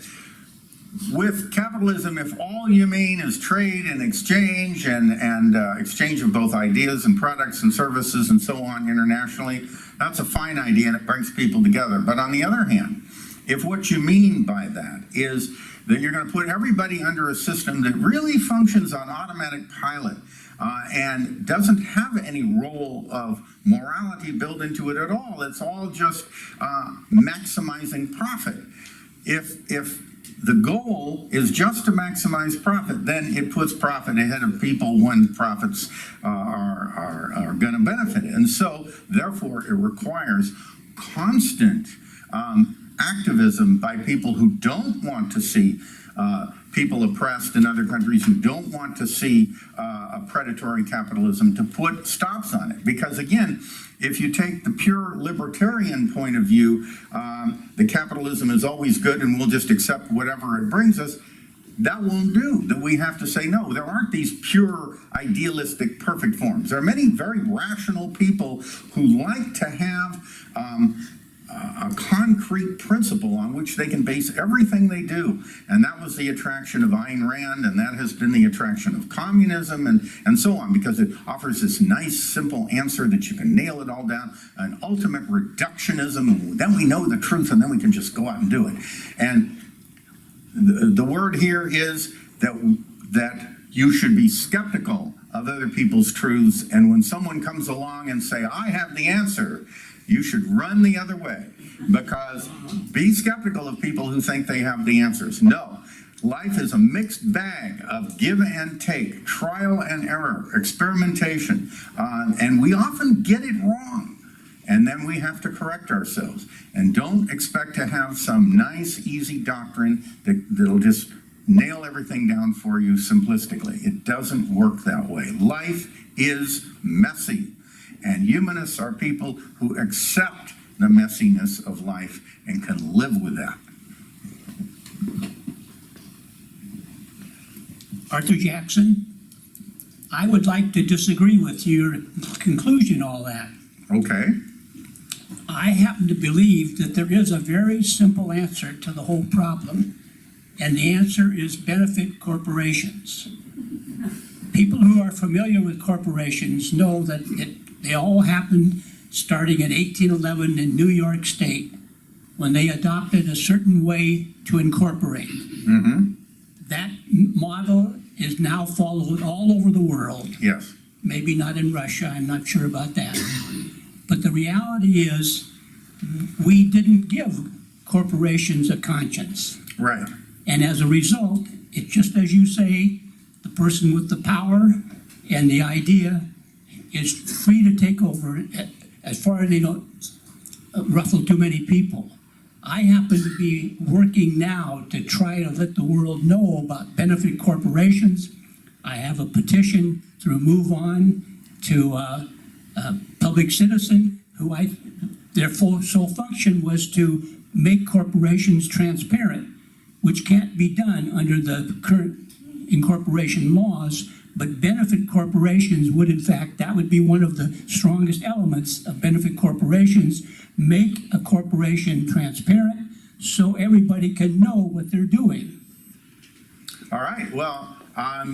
S2: With capitalism, if all you mean is trade and exchange and exchange of both ideas and products and services and so on internationally, that's a fine idea and it brings people together. But on the other hand, if what you mean by that is that you're going to put everybody under a system that really functions on automatic pilot and doesn't have any role of morality built into it at all, it's all just maximizing profit. If the goal is just to maximize profit, then it puts profit ahead of people when profits are going to benefit. And so, therefore, it requires constant activism by people who don't want to see people oppressed in other countries, who don't want to see a predatory capitalism, to put stops on it. Because again, if you take the pure libertarian point of view, the capitalism is always good and we'll just accept whatever it brings us, that won't do. That we have to say, no, there aren't these pure, idealistic, perfect forms. There are many very rational people who like to have a concrete principle on which they can base everything they do. And that was the attraction of Ayn Rand, and that has been the attraction of communism and so on, because it offers this nice, simple answer that you can nail it all down, an ultimate reductionism, and then we know the truth, and then we can just go out and do it. And the word here is that you should be skeptical of other people's truths, and when someone comes along and say, I have the answer, you should run the other way, because be skeptical of people who think they have the answers. No, life is a mixed bag of give and take, trial and error, experimentation, and we often get it wrong, and then we have to correct ourselves. And don't expect to have some nice, easy doctrine that'll just nail everything down for you simplistically. It doesn't work that way. Life is messy. And humanists are people who accept the messiness of life and can live with that.
S9: Arthur Jackson, I would like to disagree with your conclusion, all that.
S2: Okay.
S9: I happen to believe that there is a very simple answer to the whole problem, and the answer is benefit corporations. People who are familiar with corporations know that they all happened starting in 1811 in New York State, when they adopted a certain way to incorporate.
S2: Mm-hmm.
S9: That model is now followed all over the world.
S2: Yes.
S9: Maybe not in Russia, I'm not sure about that. But the reality is, we didn't give corporations a conscience.
S2: Right.
S9: And as a result, it's just as you say, the person with the power and the idea is free to take over as far as they don't ruffle too many people. I happen to be working now to try to let the world know about benefit corporations. I have a petition through Move On to Public Citizen, who their sole function was to make corporations transparent, which can't be done under the current incorporation laws, but benefit corporations would, in fact, that would be one of the strongest elements of benefit corporations, make a corporation transparent so everybody can know what they're doing.
S2: All right. Well,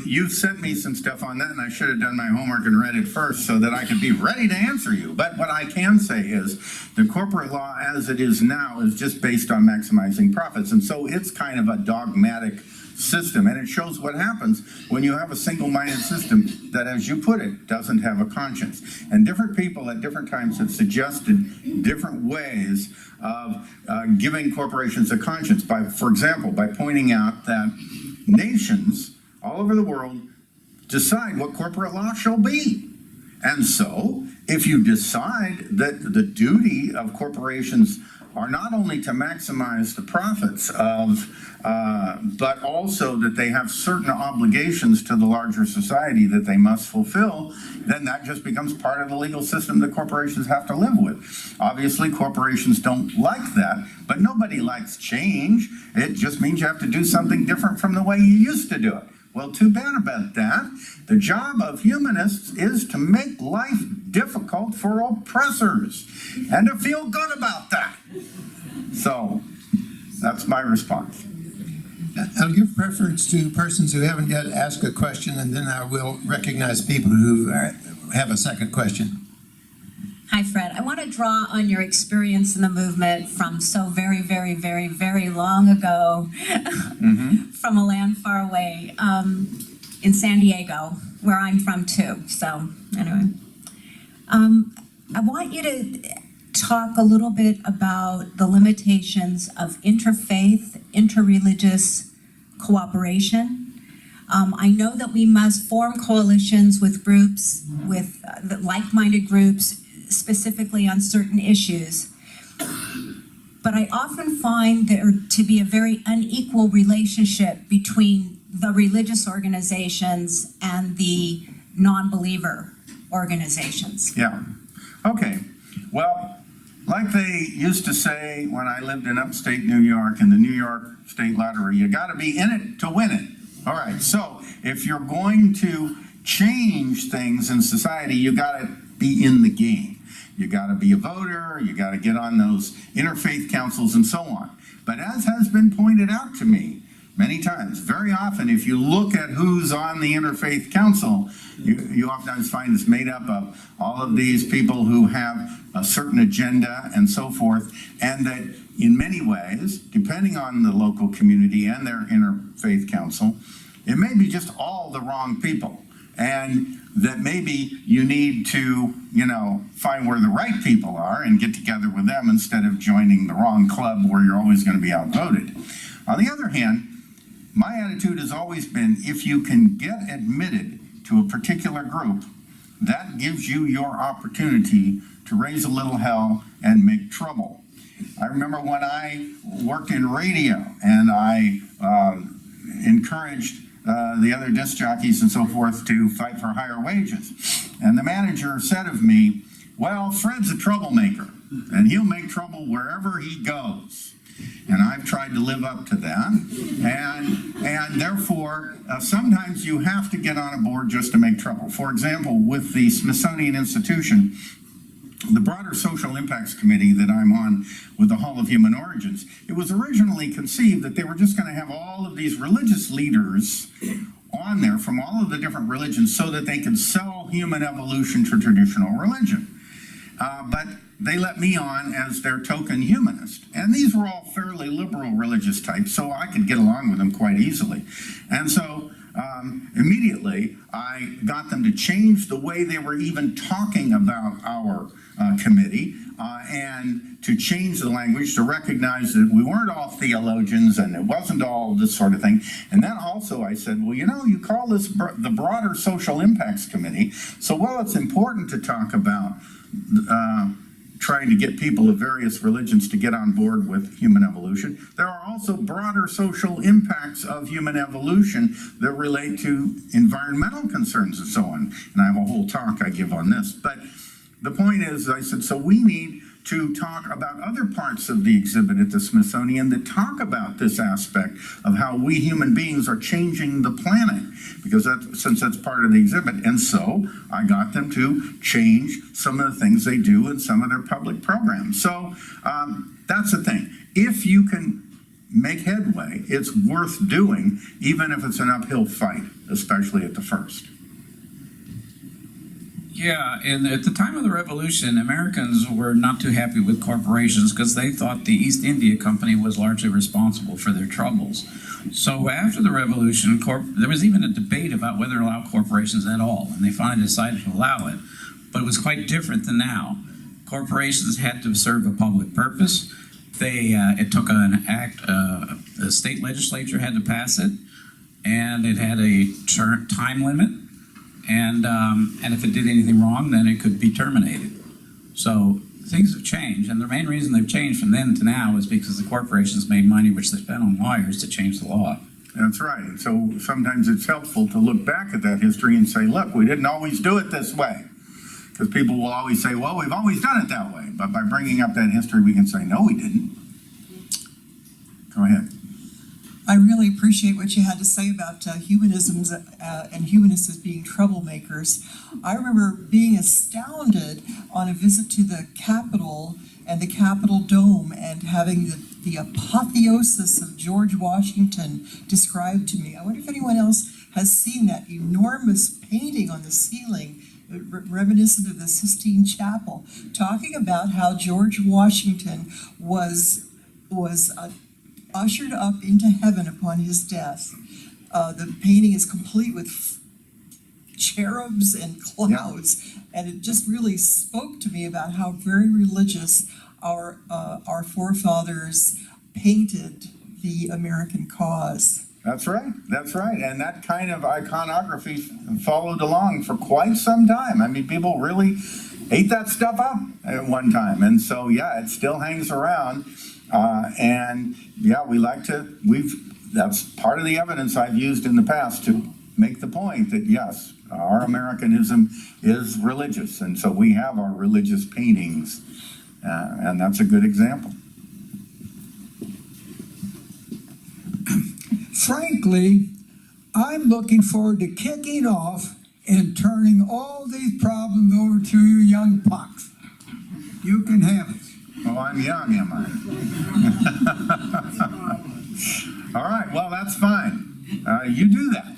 S2: you've sent me some stuff on that, and I should have done my homework and read it first so that I could be ready to answer you. But what I can say is the corporate law as it is now is just based on maximizing profits. And so it's kind of a dogmatic system, and it shows what happens when you have a single-minded system that, as you put it, doesn't have a conscience. And different people at different times have suggested different ways of giving corporations a conscience. For example, by pointing out that nations all over the world decide what corporate law shall be. And so, if you decide that the duty of corporations are not only to maximize the profits but also that they have certain obligations to the larger society that they must fulfill, then that just becomes part of the legal system that corporations have to live with. Obviously, corporations don't like that, but nobody likes change. It just means you have to do something different from the way you used to do it. Well, too bad about that. The job of humanists is to make life difficult for oppressors and to feel good about that. So, that's my response.
S3: I'll give preference to persons who haven't yet asked a question, and then I will recognize people who have a second question.
S1: Hi, Fred. I want to draw on your experience in the movement from so very, very, very, very long ago, from a land far away, in San Diego, where I'm from too. So, anyway. I want you to talk a little bit about the limitations of interfaith, interreligious cooperation. I know that we must form coalitions with groups, with like-minded groups, specifically on certain issues. But I often find there to be a very unequal relationship between the religious organizations and the non-believer organizations.
S2: Yeah. Okay. Well, like they used to say when I lived in upstate New York in the New York State Lottery, you got to be in it to win it. All right. So if you're going to change things in society, you got to be in the game. You got to be a voter, you got to get on those interfaith councils and so on. But as has been pointed out to me many times, very often if you look at who's on the interfaith council, you oftentimes find it's made up of all of these people who have a certain agenda and so forth, and that in many ways, depending on the local community and their interfaith council, it may be just all the wrong people. And that maybe you need to, find where the right people are and get together with them instead of joining the wrong club where you're always going to be outvoted. On the other hand, my attitude has always been if you can get admitted to a particular group, that gives you your opportunity to raise a little hell and make trouble. I remember when I worked in radio and I encouraged the other disc jockeys and so forth to fight for higher wages. And the manager said of me, well, Fred's a troublemaker, and he'll make trouble wherever he goes. And I've tried to live up to that. And therefore, sometimes you have to get on a board just to make trouble. For example, with the Smithsonian Institution, the broader social impacts committee that I'm on with the Hall of Human Origins, it was originally conceived that they were just going to have all of these religious leaders on there from all of the different religions so that they could sell human evolution to traditional religion. but they let me on as their token humanist. And these were all fairly liberal religious types, so I could get along with them quite easily. And so immediately I got them to change the way they were even talking about our committee, and to change the language to recognize that we weren't all theologians and it wasn't all this sort of thing. And then also I said, well, you know, you call this the broader social impacts committee, so while it's important to talk about trying to get people of various religions to get on board with human evolution, there are also broader social impacts of human evolution that relate to environmental concerns and so on. And I have a whole talk I give on this. But the point is, I said, so we need to talk about other parts of the exhibit at the Smithsonian that talk about this aspect of how we human beings are changing the planet, because since that's part of the exhibit. And so I got them to change some of the things they do in some of their public programs. So that's the thing. If you can make headway, it's worth doing, even if it's an uphill fight, especially at the first.
S11: Yeah, and at the time of the Revolution, Americans were not too happy with corporations because they thought the East India Company was largely responsible for their troubles. So after the Revolution, there was even a debate about whether to allow corporations at all, and they finally decided to allow it. But it was quite different than now. Corporations had to serve a public purpose. It took an act, the state legislature had to pass it, and it had a time limit. And if it did anything wrong, then it could be terminated. So things have changed, and the main reason they've changed from then to now is because the corporations made money which they spent on lawyers to change the law.
S2: That's right. And so sometimes it's helpful to look back at that history and say, look, we didn't always do it this way. Because people will always say, well, we've always done it that way. But by bringing up that history, we can say, no, we didn't. Go ahead.
S12: I really appreciate what you had to say about humanisms and humanists as being troublemakers. I remember being astounded on a visit to the Capitol and the Capitol Dome and having the apotheosis of George Washington described to me. I wonder if anyone else has seen that enormous painting on the ceiling, reminiscent of the Sistine Chapel, talking about how George Washington was ushered up into heaven upon his death. The painting is complete with cherubs and clouds, and it just really spoke to me about how very religious our forefathers painted the American cause.
S2: That's right. That's right. And that kind of iconography followed along for quite some time. I mean, people really ate that stuff up at one time. And so, yeah, it still hangs around. And yeah, that's part of the evidence I've used in the past to make the point that yes, our Americanism is religious. And so we have our religious paintings. And that's a good example.
S5: Frankly, I'm looking forward to kicking off and turning all these problems over to you young punks. You can have it.
S2: Oh, I'm young, am I? All right, well, that's fine. You do that.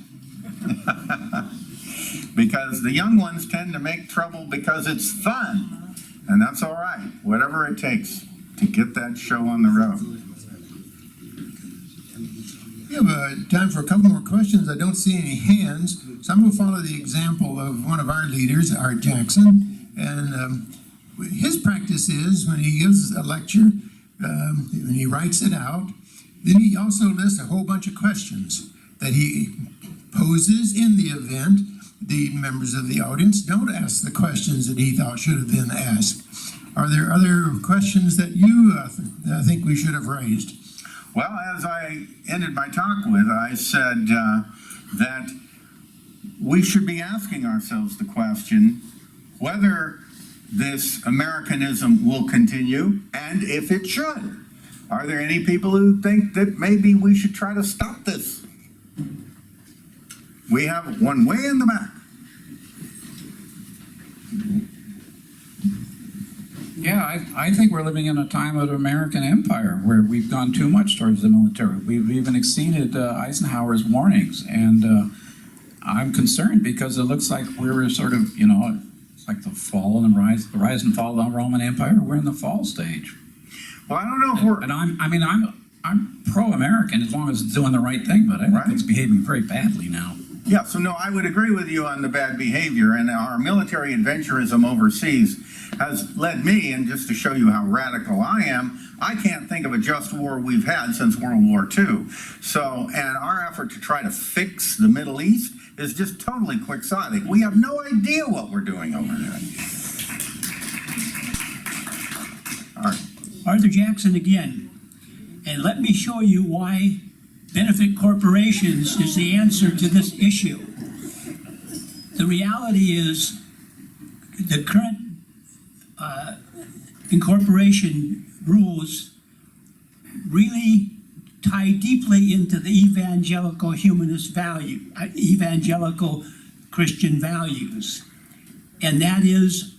S2: Because the young ones tend to make trouble because it's fun. And that's all right, whatever it takes to get that show on the road.
S3: We have time for a couple more questions. I don't see any hands, so I'm going to follow the example of one of our leaders, Art Jackson. And his practice is when he gives a lecture, when he writes it out, then he also lists a whole bunch of questions that he poses in the event. The members of the audience don't ask the questions that he thought should have been asked. Are there other questions that you think we should have raised?
S2: Well, as I ended my talk with, I said that we should be asking ourselves the question whether this Americanism will continue and if it should. Are there any people who think that maybe we should try to stop this? We have one way in the back.
S11: Yeah, I think we're living in a time of American empire where we've gone too much towards the military. We've even exceeded Eisenhower's warnings, and I'm concerned because it looks like we're sort of, It's like the fall and the rise and fall of the Roman Empire. We're in the fall stage.
S2: Well, I don't know if we're,
S11: And I'm pro-American as long as it's doing the right thing, but I think
S2: Right.
S11: it's behaving very badly now.
S2: yeah, so no, I would agree with you on the bad behavior, and our military adventurism overseas has led me, and just to show you how radical I am, I can't think of a just war we've had since World War II. So, and our effort to try to fix the Middle East is just totally quixotic. We have no idea what we're doing over there. All right.
S9: Arthur Jackson again. And let me show you why benefit corporations is the answer to this issue. The reality is the current incorporation rules really tie deeply into the evangelical humanist value, evangelical Christian values. And that is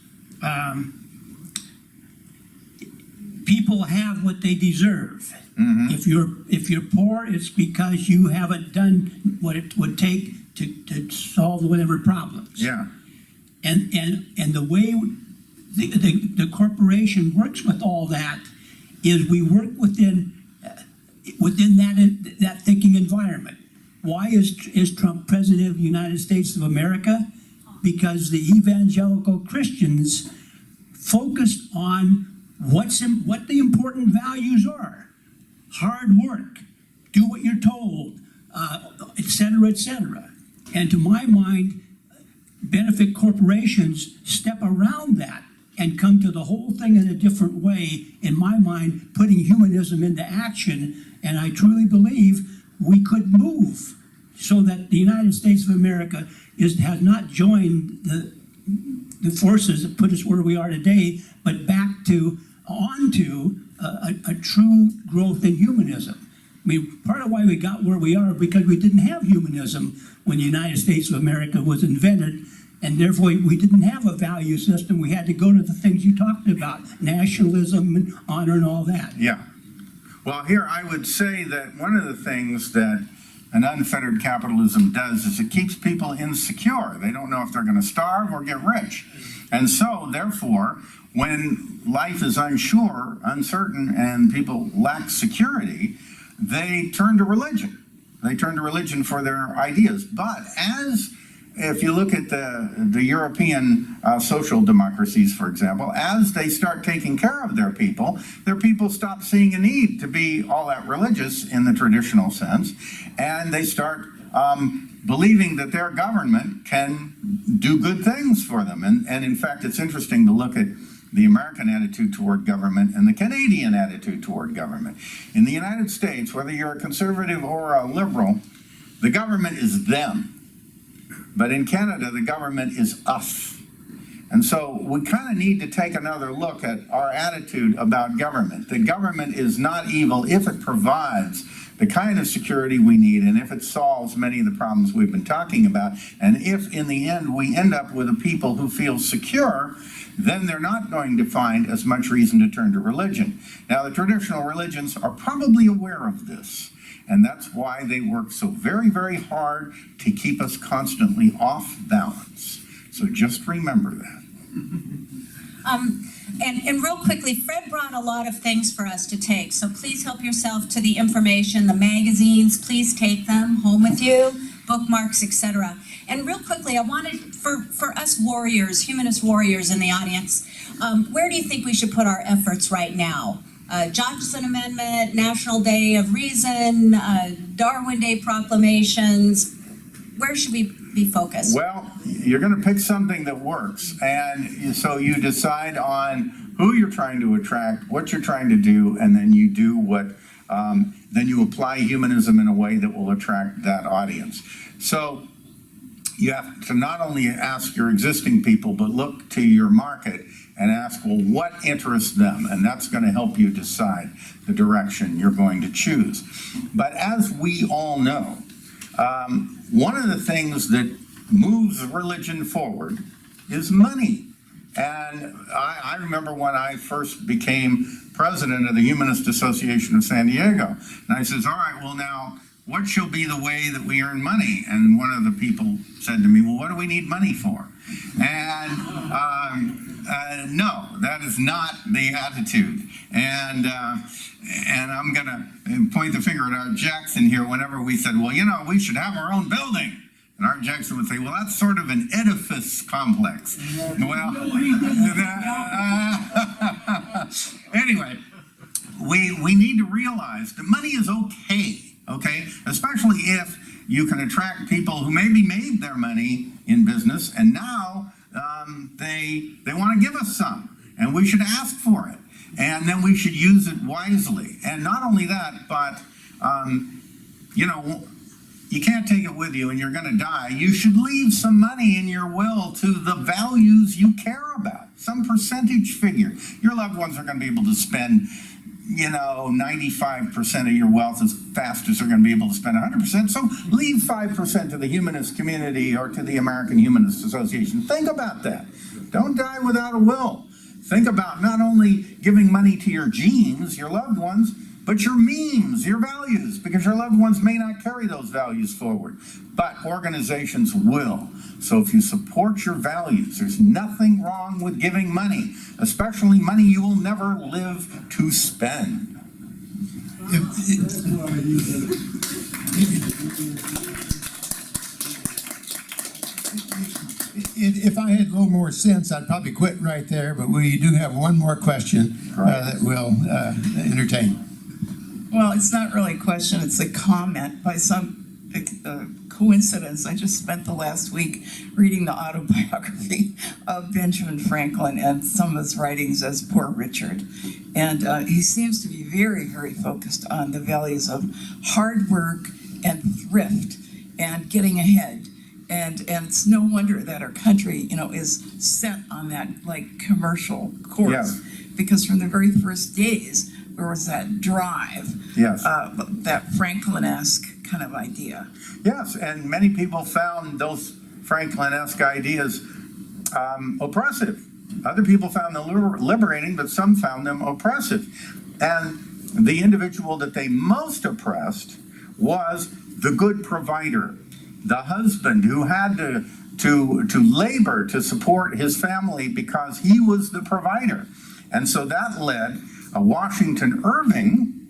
S9: people have what they deserve. If you're poor, it's because you haven't done what it would take to solve whatever problems.
S2: Yeah.
S9: And the way the corporation works with all that is we work within that thinking environment. Why is Trump president of the United States of America? Because the evangelical Christians focused on what the important values are. Hard work, do what you're told, et cetera, et cetera. And to my mind, benefit corporations step around that and come to the whole thing in a different way, in my mind, putting humanism into action. And I truly believe we could move so that the United States of America has not joined the forces that put us where we are today, but back onto a true growth in humanism. I mean, part of why we got where we are because we didn't have humanism when the United States of America was invented, and therefore we didn't have a value system. We had to go to the things you talked about, nationalism and honor and all that.
S2: Yeah. Well, here I would say that one of the things that an unfettered capitalism does is it keeps people insecure. They don't know if they're going to starve or get rich. And so, therefore, when life is unsure, uncertain, and people lack security, they turn to religion. They turn to religion for their ideas. But if you look at the European social democracies, for example, as they start taking care of their people stop seeing a need to be all that religious in the traditional sense, and they start believing that their government can do good things for them. And in fact, it's interesting to look at the American attitude toward government and the Canadian attitude toward government. In the United States, whether you're a conservative or a liberal, the government is them. But in Canada, the government is us. And so we kind of need to take another look at our attitude about government. The government is not evil if it provides the kind of security we need, and if it solves many of the problems we've been talking about, and if in the end we end up with a people who feel secure, then they're not going to find as much reason to turn to religion. Now, the traditional religions are probably aware of this, and that's why they work so very, very hard to keep us constantly off balance. So just remember that.
S1: And real quickly, Fred brought a lot of things for us to take, so please help yourself to the information, the magazines, please take them home with you, bookmarks, etc. And real quickly, I wanted, for us warriors, humanist warriors in the audience, where do you think we should put our efforts right now? Johnson Amendment, National Day of Reason, Darwin Day proclamations, where should we be focused?
S2: Well, you're going to pick something that works, and so you decide on who you're trying to attract, what you're trying to do, and then you do what, then you apply humanism in a way that will attract that audience. So you have to not only ask your existing people, but look to your market and ask, well, what interests them? And that's going to help you decide the direction you're going to choose. But as we all know, one of the things that moves religion forward is money. And I remember when I first became president of the Humanist Association of San Diego, and I says, all right, well now, what shall be the way that we earn money? And one of the people said to me, well, what do we need money for? And no, that is not the attitude. And I'm going to point the finger at Art Jackson here whenever we said, well, you know, we should have our own building. And Art Jackson would say, well, that's sort of an edifice complex. Well, anyway, we need to realize that money is okay, especially if you can attract people who maybe made their money in business and now they want to give us some, and we should ask for it, and then we should use it wisely. And not only that, but you know, you can't take it with you and you're going to die. You should leave some money in your will to the values you care about, some percentage figure. Your loved ones are going to be able to spend, you know, 95% of your wealth as fast as they're going to be able to spend 100%. So leave 5% to the humanist community or to the American Humanist Association. Think about that. Don't die without a will. Think about not only giving money to your genes, your loved ones, but your memes, your values, because your loved ones may not carry those values forward, but organizations will. So if you support your values, there's nothing wrong with giving money, especially money you will never live to spend.
S3: If I had a little more sense, I'd probably quit right there, but we do have one more question that we'll entertain.
S7: Well, it's not really a question, it's a comment. By some coincidence, I just spent the last week reading the autobiography of Benjamin Franklin and some of his writings as Poor Richard. And he seems to be very, very focused on the values of hard work and thrift and getting ahead. And it's no wonder that our country, you know, is set on that like commercial course.
S2: Yeah.
S7: Because from the very first days, there was that drive,
S2: Yes.
S7: that Franklin-esque kind of idea.
S2: Yes, and many people found those Franklin-esque ideas oppressive. Other people found them liberating, but some found them oppressive. And the individual that they most oppressed was the good provider, the husband who had to labor to support his family because he was the provider. And so that led Washington Irving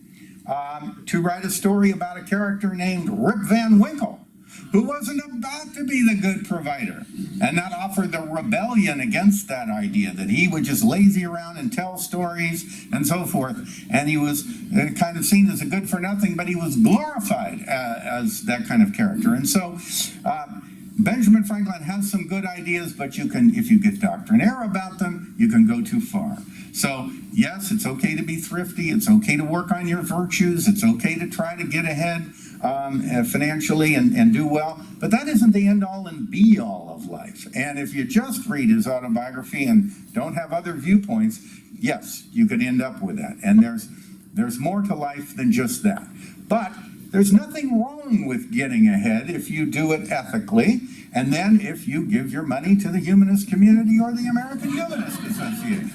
S2: to write a story about a character named Rip Van Winkle, who wasn't about to be the good provider, and that offered the rebellion against that idea that he would just lazy around and tell stories and so forth. And he was kind of seen as a good for nothing, but he was glorified as that kind of character. And so Benjamin Franklin has some good ideas, but you can, if you get doctrinaire about them, you can go too far. So yes, it's okay to be thrifty. It's okay to work on your virtues. It's okay to try to get ahead financially and do well. But that isn't the end all and be all of life. And if you just read his autobiography and don't have other viewpoints, yes, you could end up with that. And there's more to life than just that. But there's nothing wrong with getting ahead if you do it ethically, and then if you give your money to the humanist community or the American Humanist Association.